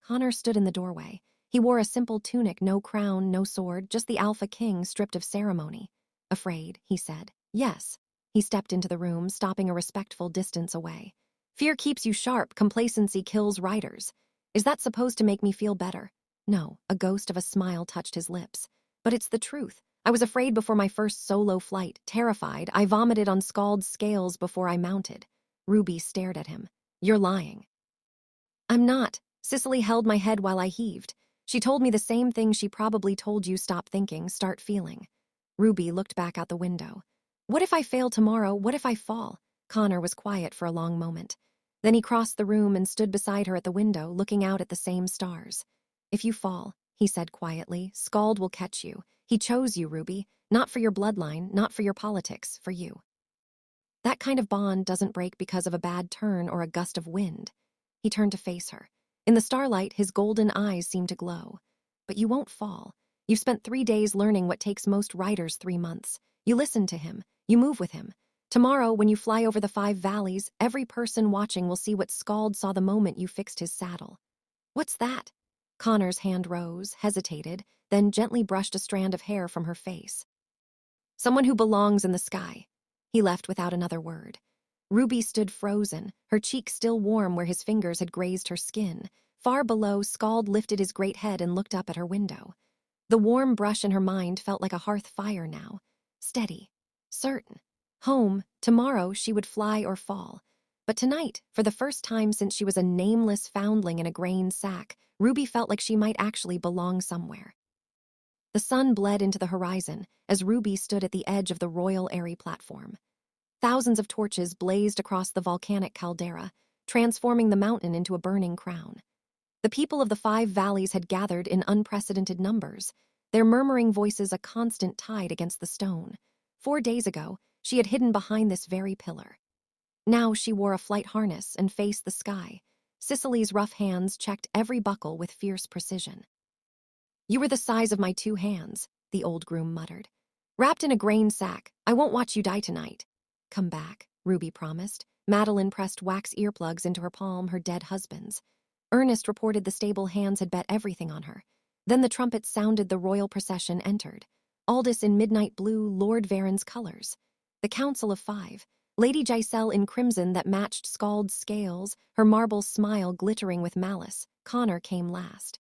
Connor stood in the doorway. He wore a simple tunic, no crown, no sword, just the Alpha King stripped of ceremony. Afraid, he said. Yes. He stepped into the room, stopping a respectful distance away. Fear keeps you sharp, complacency kills riders. Is that supposed to make me feel better? No, a ghost of a smile touched his lips. But it's the truth. I was afraid before my first solo flight, terrified. I vomited on Scald's scales before I mounted. Ruby stared at him. You're lying. I'm not. Cicely held my head while I heaved. She told me the same thing she probably told you, stop thinking, start feeling. Ruby looked back out the window. What if I fail tomorrow? What if I fall? Connor was quiet for a long moment. Then he crossed the room and stood beside her at the window, looking out at the same stars. If you fall, he said quietly, Scald will catch you. He chose you, Ruby. Not for your bloodline, not for your politics, for you. That kind of bond doesn't break because of a bad turn or a gust of wind. He turned to face her. In the starlight, his golden eyes seemed to glow. But you won't fall. You've spent 3 days learning what takes most riders 3 months. You listen to him. You move with him. Tomorrow, when you fly over the 5 valleys, every person watching will see what Scald saw the moment you fixed his saddle. What's that? Connor's hand rose, hesitated, then gently brushed a strand of hair from her face. Someone who belongs in the sky. He left without another word. Ruby stood frozen, her cheek still warm where his fingers had grazed her skin. Far below, Scald lifted his great head and looked up at her window. The warm brush in her mind felt like a hearth fire now. Steady. Certain. Home. Tomorrow she would fly or fall. But tonight, for the first time since she was a nameless foundling in a grain sack, Ruby felt like she might actually belong somewhere. The sun bled into the horizon as Ruby stood at the edge of the royal aerie platform. Thousands of torches blazed across the volcanic caldera, transforming the mountain into a burning crown. The people of the 5 valleys had gathered in unprecedented numbers, their murmuring voices a constant tide against the stone. 4 days ago, she had hidden behind this very pillar. Now she wore a flight harness and faced the sky. Cicely's rough hands checked every buckle with fierce precision. You were the size of my 2 hands, the old groom muttered. Wrapped in a grain sack, I won't watch you die tonight. Come back, Ruby promised. Madeline pressed wax earplugs into her palm, her dead husband's. Ernest reported the stable hands had bet everything on her. Then the trumpets sounded, the royal procession entered. Aldous in midnight blue, Lord Varen's colors. The Council of 5. Lady Giselle in crimson that matched Scald's scales, her marble smile glittering with malice. Connor came last.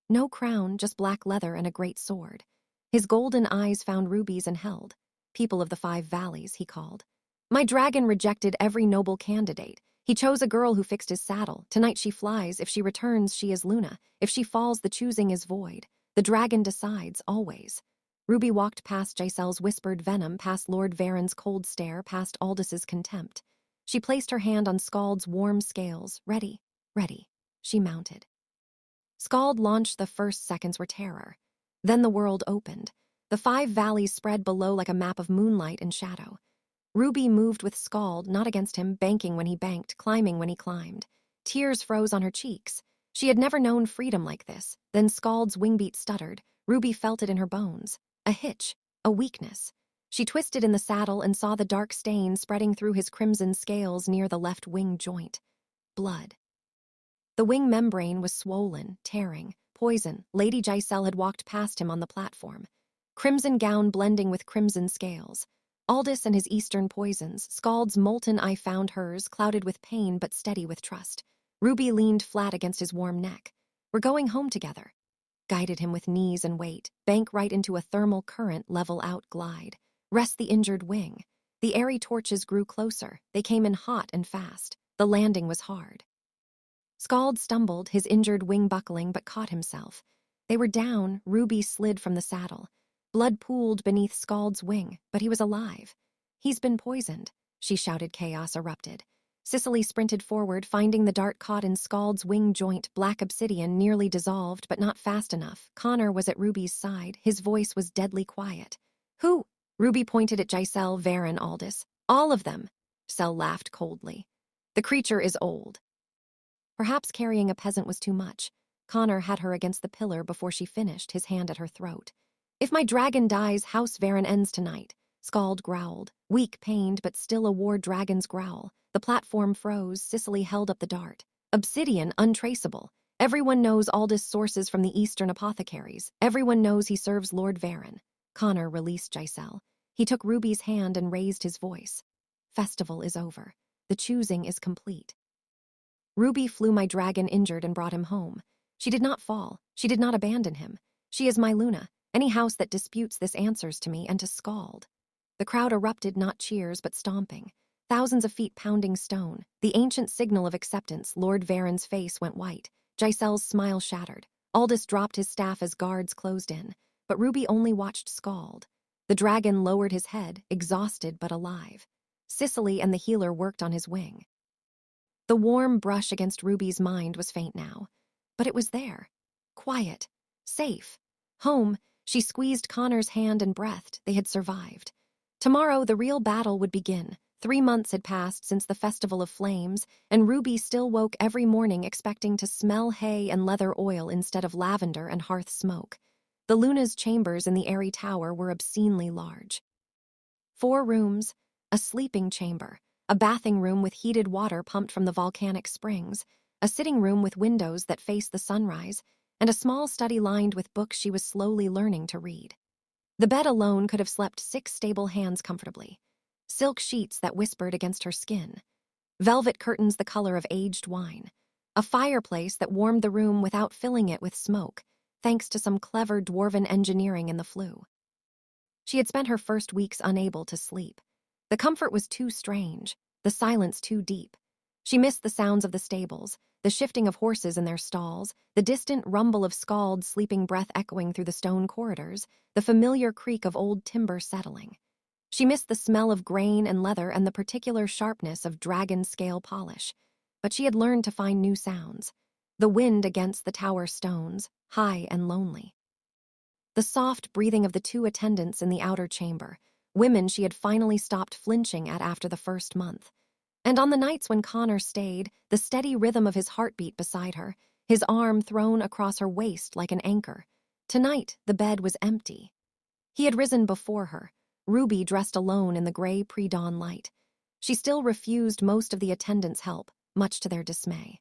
No crown, just black leather and a great sword. His golden eyes found Ruby's and held. People of the 5 valleys, he called. My dragon rejected every noble candidate. He chose a girl who fixed his saddle. Tonight she flies. If she returns, she is Luna. If she falls, the choosing is void. The dragon decides, always. Ruby walked past Giselle's whispered venom, past Lord Varen's cold stare, past Aldous' contempt. She placed her hand on Scald's warm scales. Ready, ready. She mounted. Scald launched. The first seconds were terror. Then the world opened. The 5 valleys spread below like a map of moonlight and shadow. Ruby moved with Scald, not against him, banking when he banked, climbing when he climbed. Tears froze on her cheeks. She had never known freedom like this. Then Scald's wingbeat stuttered. Ruby felt it in her bones. A hitch, a weakness. She twisted in the saddle and saw the dark stain spreading through his crimson scales near the left wing joint. Blood. The wing membrane was swollen, tearing. Poison. Lady Giselle had walked past him on the platform. Crimson gown blending with crimson scales. Aldous and his eastern poisons. Scald's molten eye found hers, clouded with pain but steady with trust. Ruby leaned flat against his warm neck. We're going home together. Guided him with knees and weight, bank right into a thermal current, level out, glide. Rest the injured wing. The aerie torches grew closer. They came in hot and fast. The landing was hard. Scald stumbled, his injured wing buckling, but caught himself. They were down. Ruby slid from the saddle. Blood pooled beneath Scald's wing, but he was alive. "He's been poisoned," she shouted. Chaos erupted. Cicely sprinted forward, finding the dart caught in Scald's wing joint. Black obsidian nearly dissolved, but not fast enough. Connor was at Ruby's side. His voice was deadly quiet. "Who?" Ruby pointed at Giselle, Varen, Aldous. "All of them." Cell laughed coldly. "The creature is old." Perhaps carrying a peasant was too much. Connor had her against the pillar before she finished, his hand at her throat. "If my dragon dies, House Varen ends tonight." Scald growled, weak, pained, but still a war dragon's growl. The platform froze. Cicely held up the dart. "Obsidian, untraceable. Everyone knows Aldous sources from the Eastern apothecaries. Everyone knows he serves Lord Varen." Connor released Giselle. He took Ruby's hand and raised his voice. "Festival is over. The choosing is complete. Ruby flew my dragon injured and brought him home. She did not fall. She did not abandon him. She is my Luna. Any house that disputes this answers to me and to Scald." The crowd erupted, not cheers, but stomping. Thousands of feet pounding stone. The ancient signal of acceptance. Lord Varen's face went white. Giselle's smile shattered. Aldous dropped his staff as guards closed in. But Ruby only watched Scald. The dragon lowered his head, exhausted but alive. Cicely and the healer worked on his wing. The warm brush against Ruby's mind was faint now. But it was there. Quiet. Safe. Home. She squeezed Connor's hand and breathed. They had survived. Tomorrow, the real battle would begin. 3 months had passed since the Festival of Flames, and Ruby still woke every morning expecting to smell hay and leather oil instead of lavender and hearth smoke. The Luna's chambers in the aerie tower were obscenely large. 4 rooms, a sleeping chamber, a bathing room with heated water pumped from the volcanic springs, a sitting room with windows that faced the sunrise, and a small study lined with books she was slowly learning to read. The bed alone could have slept 6 stable hands comfortably. Silk sheets that whispered against her skin. Velvet curtains the color of aged wine. A fireplace that warmed the room without filling it with smoke, thanks to some clever dwarven engineering in the flue. She had spent her first weeks unable to sleep. The comfort was too strange, the silence too deep. She missed the sounds of the stables, the shifting of horses in their stalls, the distant rumble of Scald's sleeping breath echoing through the stone corridors, the familiar creak of old timber settling. She missed the smell of grain and leather and the particular sharpness of dragon scale polish. But she had learned to find new sounds. The wind against the tower stones, high and lonely. The soft breathing of the 2 attendants in the outer chamber, women she had finally stopped flinching at after the first month. And on the nights when Connor stayed, the steady rhythm of his heartbeat beside her, his arm thrown across her waist like an anchor. Tonight, the bed was empty. He had risen before her, Ruby dressed alone in the gray pre-dawn light. She still refused most of the attendants' help, much to their dismay.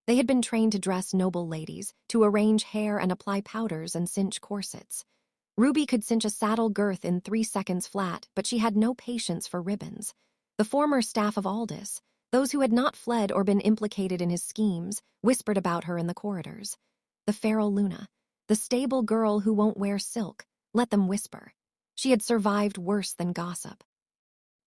They had been trained to dress noble ladies, to arrange hair and apply powders and cinch corsets. Ruby could cinch a saddle girth in 3 seconds flat, but she had no patience for ribbons. The former staff of Aldous, those who had not fled or been implicated in his schemes, whispered about her in the corridors. The feral Luna, the stable girl who won't wear silk, let them whisper. She had survived worse than gossip.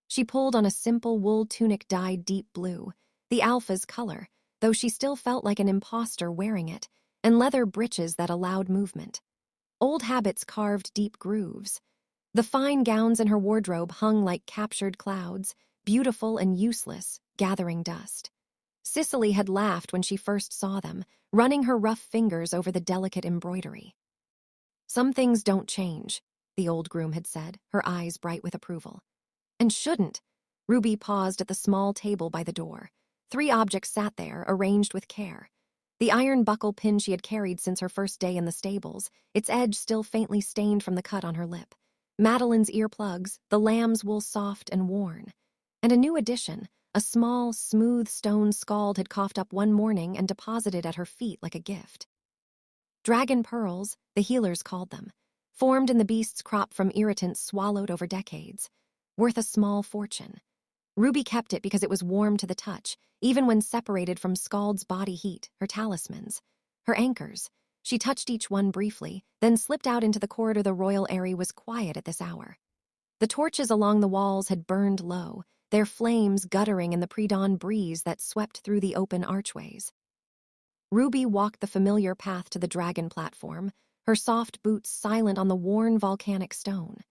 She pulled on a simple wool tunic dyed deep blue, the alpha's color, though she still felt like an imposter wearing it, and leather breeches that allowed movement. Old habits carved deep grooves. The fine gowns in her wardrobe hung like captured clouds, beautiful and useless, gathering dust. Cicely had laughed when she first saw them, running her rough fingers over the delicate embroidery. "Some things don't change," the old groom had said, her eyes bright with approval. "And shouldn't." Ruby paused at the small table by the door. 3 objects sat there, arranged with care. The iron buckle pin she had carried since her first day in the stables, its edge still faintly stained from the cut on her lip. Madeline's earplugs, the lamb's wool soft and worn. And a new addition, a small, smooth stone Scald had coughed up one morning and deposited at her feet like a gift. Dragon pearls, the healers called them, formed in the beast's crop from irritants swallowed over decades. Worth a small fortune. Ruby kept it because it was warm to the touch, even when separated from Scald's body heat, her talismans. Her anchors. She touched each one briefly, then slipped out into the corridor. The royal aerie was quiet at this hour. The torches along the walls had burned low, their flames guttering in the pre-dawn breeze that swept through the open archways. Ruby walked the familiar path to the dragon platform, her soft boots silent on the worn volcanic stone.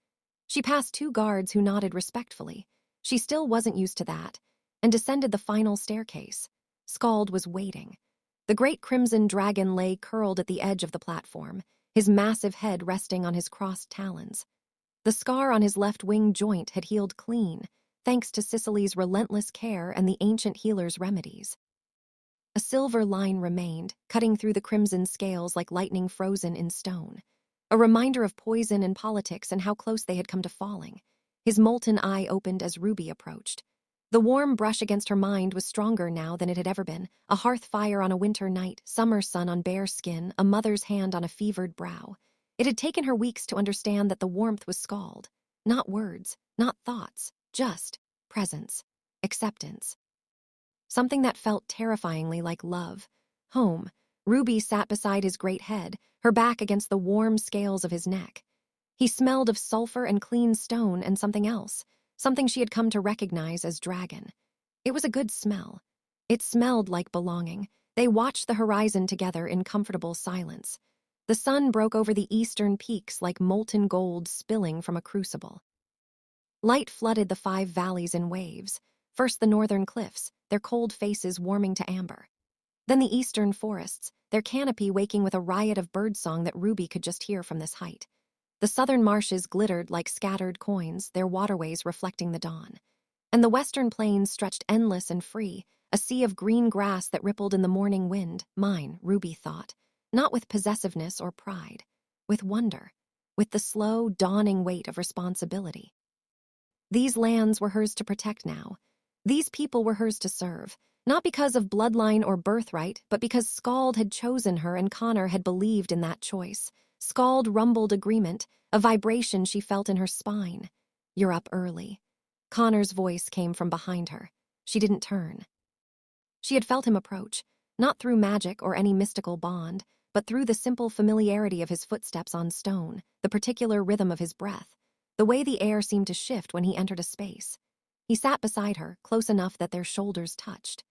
She passed 2 guards who nodded respectfully. She still wasn't used to that, and descended the final staircase. Skald was waiting. The great crimson dragon lay curled at the edge of the platform, his massive head resting on his crossed talons. The scar on his left wing joint had healed clean, thanks to Cicely's relentless care and the ancient healer's remedies. A silver line remained, cutting through the crimson scales like lightning frozen in stone. A reminder of poison and politics and how close they had come to falling. His molten eye opened as Ruby approached. The warm brush against her mind was stronger now than it had ever been. A hearth fire on a winter night, summer sun on bare skin, a mother's hand on a fevered brow. It had taken her weeks to understand that the warmth was Skald. Not words, not thoughts, just presence, acceptance. Something that felt terrifyingly like love. Home. Ruby sat beside his great head, her back against the warm scales of his neck. He smelled of sulfur and clean stone and something else, something she had come to recognize as dragon. It was a good smell. It smelled like belonging. They watched the horizon together in comfortable silence. The sun broke over the eastern peaks like molten gold spilling from a crucible. Light flooded the 5 valleys in waves. First the northern cliffs, their cold faces warming to amber. Then the eastern forests, their canopy waking with a riot of birdsong that Ruby could just hear from this height. The southern marshes glittered like scattered coins, their waterways reflecting the dawn. And the western plains stretched endless and free, a sea of green grass that rippled in the morning wind. Mine, Ruby thought, not with possessiveness or pride, with wonder, with the slow, dawning weight of responsibility. These lands were hers to protect now. These people were hers to serve, not because of bloodline or birthright, but because Skald had chosen her and Connor had believed in that choice. Skald rumbled agreement, a vibration she felt in her spine. "You're up early." Connor's voice came from behind her. She didn't turn. She had felt him approach, not through magic or any mystical bond, but through the simple familiarity of his footsteps on stone, the particular rhythm of his breath, the way the air seemed to shift when he entered a space. He sat beside her, close enough that their shoulders touched.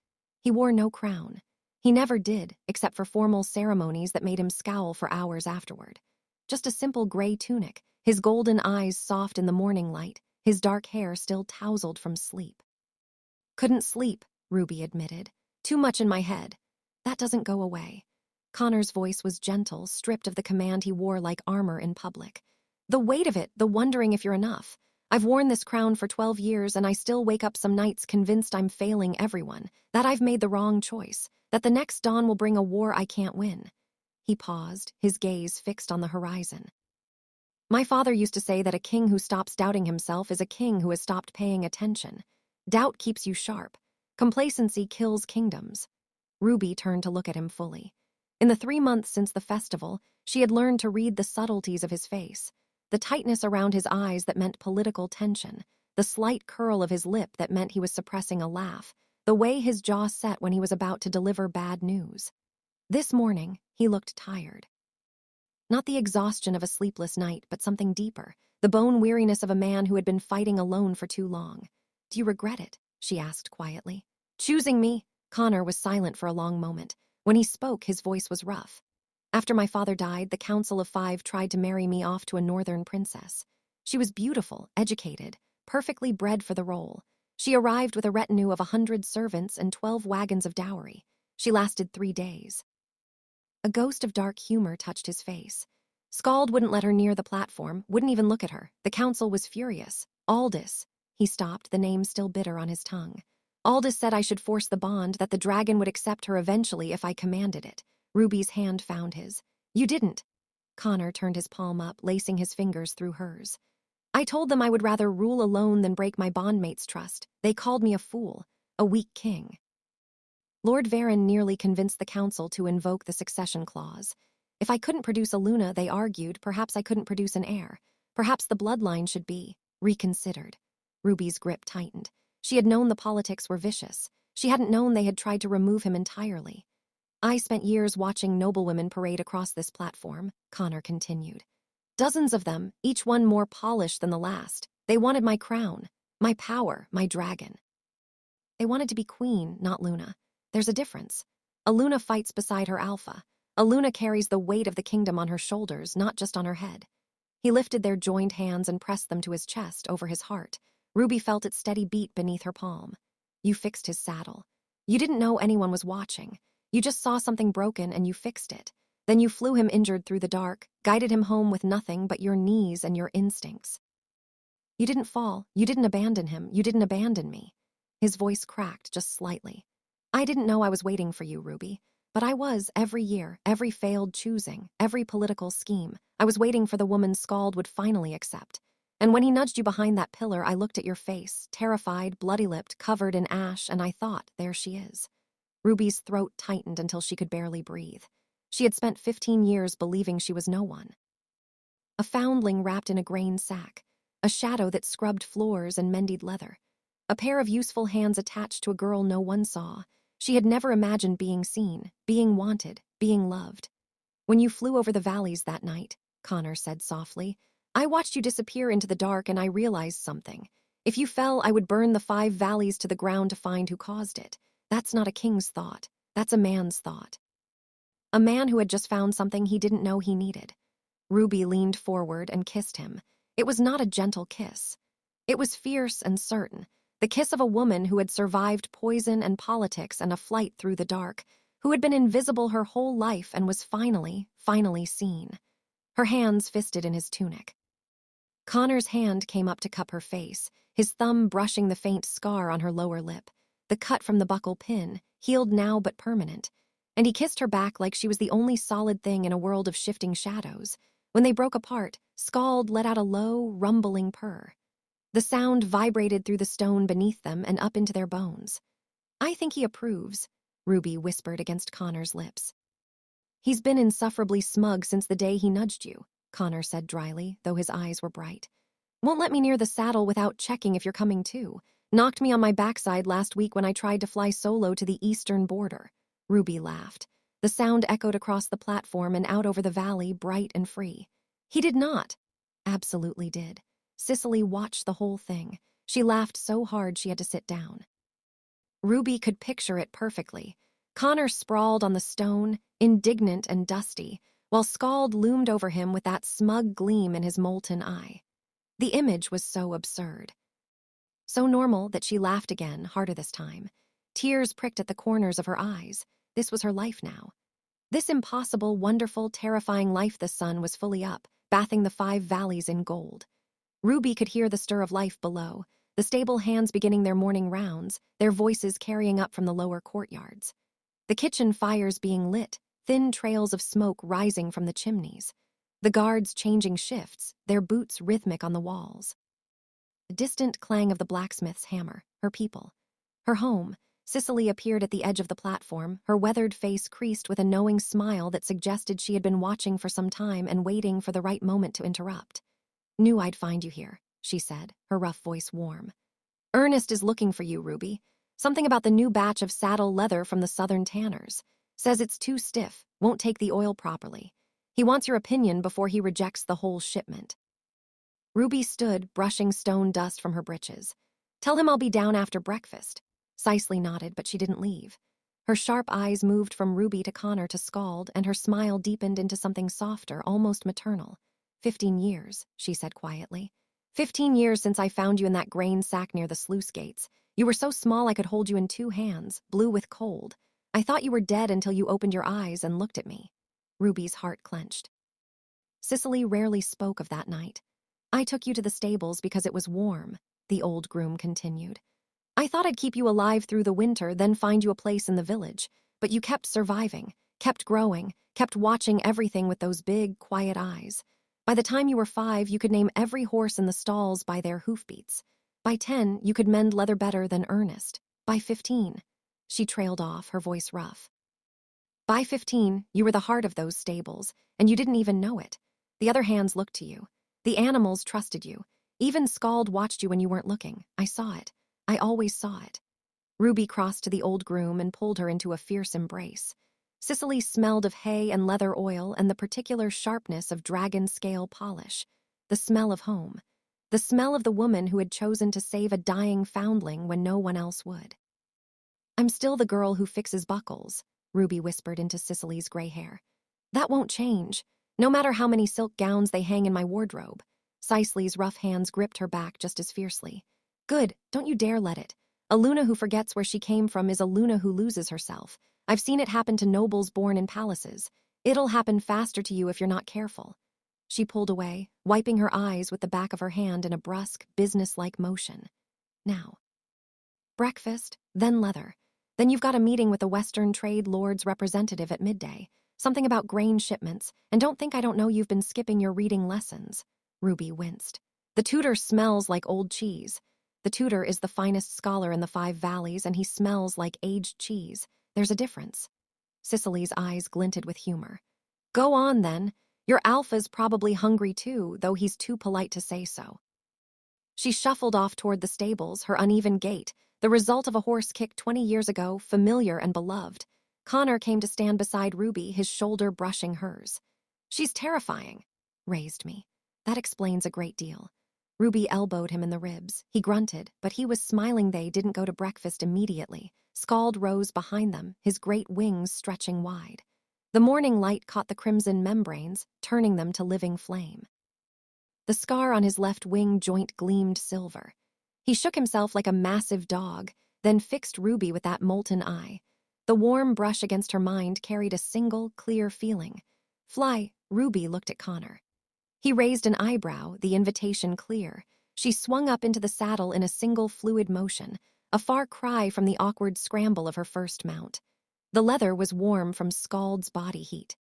He wore no crown. He never did, except for formal ceremonies that made him scowl for hours afterward. Just a simple gray tunic, his golden eyes soft in the morning light, his dark hair still tousled from sleep. "Couldn't sleep," Ruby admitted. "Too much in my head." "That doesn't go away." Connor's voice was gentle, stripped of the command he wore like armor in public. "The weight of it, the wondering if you're enough. I've worn this crown for 12 years and I still wake up some nights convinced I'm failing everyone, that I've made the wrong choice, that the next dawn will bring a war I can't win." He paused, his gaze fixed on the horizon. "My father used to say that a king who stops doubting himself is a king who has stopped paying attention. Doubt keeps you sharp. Complacency kills kingdoms." Ruby turned to look at him fully. In the 3 months since the festival, she had learned to read the subtleties of his face. The tightness around his eyes that meant political tension, the slight curl of his lip that meant he was suppressing a laugh, the way his jaw set when he was about to deliver bad news. This morning, he looked tired. Not the exhaustion of a sleepless night, but something deeper, the bone weariness of a man who had been fighting alone for too long. "Do you regret it?" she asked quietly. "Choosing me?" Connor was silent for a long moment. When he spoke, his voice was rough. "After my father died, the Council of 5 tried to marry me off to a northern princess. She was beautiful, educated, perfectly bred for the role. She arrived with a retinue of 100 servants and 12 wagons of dowry. She lasted 3 days. A ghost of dark humor touched his face. Skald wouldn't let her near the platform, wouldn't even look at her. The council was furious. Aldous. He stopped, the name still bitter on his tongue. Aldous said I should force the bond, that the dragon would accept her eventually if I commanded it. Ruby's hand found his. "You didn't." Connor turned his palm up, lacing his fingers through hers. "I told them I would rather rule alone than break my bondmate's trust. They called me a fool, a weak king." Lord Varen nearly convinced the council to invoke the succession clause. If I couldn't produce a Luna, they argued, perhaps I couldn't produce an heir. Perhaps the bloodline should be reconsidered. Ruby's grip tightened. She had known the politics were vicious. She hadn't known they had tried to remove him entirely. "I spent years watching noblewomen parade across this platform," Connor continued. "Dozens of them, each one more polished than the last. They wanted my crown, my power, my dragon. They wanted to be queen, not Luna. There's a difference. A Luna fights beside her alpha. A Luna carries the weight of the kingdom on her shoulders, not just on her head. He lifted their joined hands and pressed them to his chest, over his heart. Ruby felt its steady beat beneath her palm. You fixed his saddle. You didn't know anyone was watching. You just saw something broken and you fixed it. Then you flew him injured through the dark, guided him home with nothing but your knees and your instincts. You didn't fall. You didn't abandon him. You didn't abandon me. His voice cracked just slightly. I didn't know I was waiting for you, Ruby. But I was, every year, every failed choosing, every political scheme. I was waiting for the woman Scald would finally accept. And when he nudged you behind that pillar, I looked at your face, terrified, bloody-lipped, covered in ash, and I thought, there she is. Ruby's throat tightened until she could barely breathe. She had spent 15 years believing she was no one. A foundling wrapped in a grain sack, a shadow that scrubbed floors and mended leather, a pair of useful hands attached to a girl no one saw. She had never imagined being seen, being wanted, being loved. When you flew over the valleys that night, Connor said softly, I watched you disappear into the dark and I realized something. If you fell, I would burn the 5 valleys to the ground to find who caused it. That's not a king's thought. That's a man's thought. A man who had just found something he didn't know he needed. Ruby leaned forward and kissed him. It was not a gentle kiss. It was fierce and certain, the kiss of a woman who had survived poison and politics and a flight through the dark, who had been invisible her whole life and was finally seen. Her hands fisted in his tunic. Connor's hand came up to cup her face, his thumb brushing the faint scar on her lower lip, the cut from the buckle pin, healed now but permanent, and he kissed her back like she was the only solid thing in a world of shifting shadows. When they broke apart, Scald let out a low, rumbling purr. The sound vibrated through the stone beneath them and up into their bones. I think he approves, Ruby whispered against Connor's lips. He's been insufferably smug since the day he nudged you, Connor said dryly, though his eyes were bright. Won't let me near the saddle without checking if you're coming too. Knocked me on my backside last week when I tried to fly solo to the eastern border. Ruby laughed. The sound echoed across the platform and out over the valley, bright and free. He did not. Absolutely did. Cicely watched the whole thing. She laughed so hard she had to sit down. Ruby could picture it perfectly. Connor sprawled on the stone, indignant and dusty, while Scald loomed over him with that smug gleam in his molten eye. The image was so absurd. So normal that she laughed again, harder this time. Tears pricked at the corners of her eyes. This was her life now. This impossible, wonderful, terrifying life the sun was fully up, bathing the 5 valleys in gold. Ruby could hear the stir of life below, the stable hands beginning their morning rounds, their voices carrying up from the lower courtyards. The kitchen fires being lit, thin trails of smoke rising from the chimneys. The guards changing shifts, their boots rhythmic on the walls. The distant clang of the blacksmith's hammer, her people. Her home. Cicely appeared at the edge of the platform, her weathered face creased with a knowing smile that suggested she had been watching for some time and waiting for the right moment to interrupt. Knew I'd find you here, she said, her rough voice warm. Ernest is looking for you, Ruby. Something about the new batch of saddle leather from the southern tanners. Says it's too stiff, won't take the oil properly. He wants your opinion before he rejects the whole shipment. Ruby stood, brushing stone dust from her breeches. Tell him I'll be down after breakfast. Cicely nodded, but she didn't leave. Her sharp eyes moved from Ruby to Connor to Scald, and her smile deepened into something softer, almost maternal. 15 years, she said quietly. 15 years since I found you in that grain sack near the sluice gates. You were so small I could hold you in 2 hands, blue with cold. I thought you were dead until you opened your eyes and looked at me. Ruby's heart clenched. Cicely rarely spoke of that night. I took you to the stables because it was warm, the old groom continued. I thought I'd keep you alive through the winter, then find you a place in the village. But you kept surviving, kept growing, kept watching everything with those big, quiet eyes. By the time you were 5, you could name every horse in the stalls by their hoofbeats. By 10, you could mend leather better than Ernest. By 15, she trailed off, her voice rough. By 15, you were the heart of those stables, and you didn't even know it. The other hands looked to you. The animals trusted you. Even Scald watched you when you weren't looking. I saw it. I always saw it. Ruby crossed to the old groom and pulled her into a fierce embrace. Cicely smelled of hay and leather oil and the particular sharpness of dragon scale polish. The smell of home. the smell of the woman who had chosen to save a dying foundling when no one else would. "I'm still the girl who fixes buckles," Ruby whispered into Cicely's gray hair. "That won't change, no matter how many silk gowns they hang in my wardrobe." Cicely's rough hands gripped her back just as fiercely. "Good, don't you dare let it. A Luna who forgets where she came from is a Luna who loses herself. I've seen it happen to nobles born in palaces. It'll happen faster to you if you're not careful." She pulled away, wiping her eyes with the back of her hand in a brusque, businesslike motion. "Now. Breakfast, then leather. Then you've got a meeting with the Western Trade Lord's representative at midday. Something about grain shipments, and don't think I don't know you've been skipping your reading lessons." Ruby winced. "The tutor smells like old cheese. The tutor is the finest scholar in the 5 Valleys, and he smells like aged cheese. There's a difference." Cicely's eyes glinted with humor. "Go on, then. Your alpha's probably hungry too, though he's too polite to say so." She shuffled off toward the stables, her uneven gait, the result of a horse kick 20 years ago, familiar and beloved. Connor came to stand beside Ruby, his shoulder brushing hers. "She's terrifying." "Raised me. That explains a great deal." Ruby elbowed him in the ribs. He grunted, but he was smiling. They didn't go to breakfast immediately. Scald rose behind them, his great wings stretching wide. The morning light caught the crimson membranes, turning them to living flame. The scar on his left wing joint gleamed silver. He shook himself like a massive dog, then fixed Ruby with that molten eye. The warm brush against her mind carried a single, clear feeling. "Fly," Ruby looked at Connor. He raised an eyebrow, the invitation clear. She swung up into the saddle in a single fluid motion, a far cry from the awkward scramble of her first mount. The leather was warm from Scald's body heat.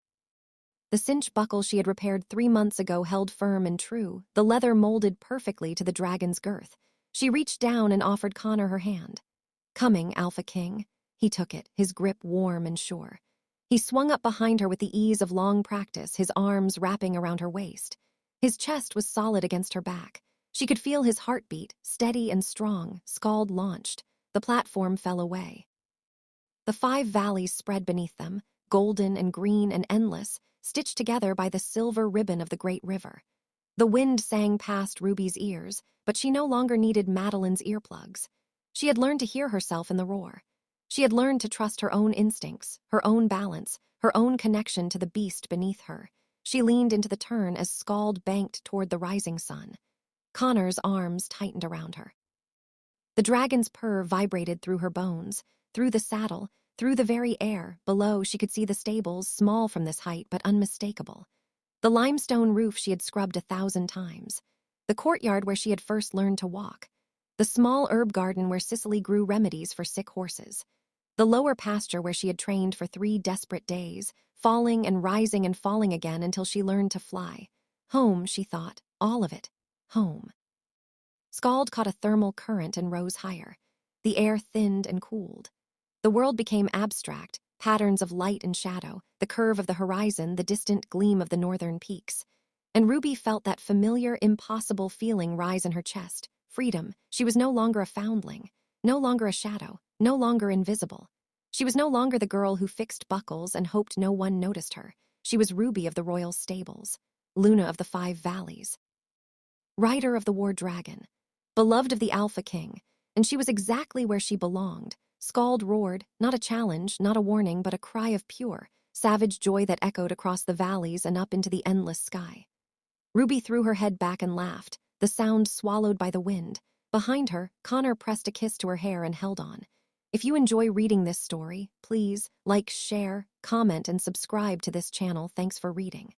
The cinch buckle she had repaired 3 months ago held firm and true, the leather molded perfectly to the dragon's girth. She reached down and offered Connor her hand. "Coming, Alpha King." He took it, his grip warm and sure. He swung up behind her with the ease of long practice, his arms wrapping around her waist. His chest was solid against her back. She could feel his heartbeat, steady and strong. Scald launched. The platform fell away. The 5 valleys spread beneath them, golden and green and endless, stitched together by the silver ribbon of the great river. The wind sang past Ruby's ears, but she no longer needed Madeline's earplugs. She had learned to hear herself in the roar. She had learned to trust her own instincts, her own balance, her own connection to the beast beneath her. She leaned into the turn as Scald banked toward the rising sun. Connor's arms tightened around her. The dragon's purr vibrated through her bones, through the saddle, through the very air. Below, she could see the stables, small from this height but unmistakable. The limestone roof she had scrubbed 1,000 times. The courtyard where she had first learned to walk. The small herb garden where Cicely grew remedies for sick horses. The lower pasture where she had trained for 3 desperate days, falling and rising and falling again until she learned to fly. Home, she thought, all of it. Home. Scald caught a thermal current and rose higher. The air thinned and cooled. The world became abstract, patterns of light and shadow, the curve of the horizon, the distant gleam of the northern peaks. And Ruby felt that familiar, impossible feeling rise in her chest. Freedom. She was no longer a foundling, no longer a shadow, no longer invisible. She was no longer the girl who fixed buckles and hoped no one noticed her. She was Ruby of the royal stables, Luna of the 5 valleys, rider of the war dragon, beloved of the Alpha King, and she was exactly where she belonged. Scald roared, not a challenge, not a warning, but a cry of pure, savage joy that echoed across the valleys and up into the endless sky. Ruby threw her head back and laughed, the sound swallowed by the wind. Behind her, Connor pressed a kiss to her hair and held on. If you enjoy reading this story, please like, share, comment, and subscribe to this channel. Thanks for reading.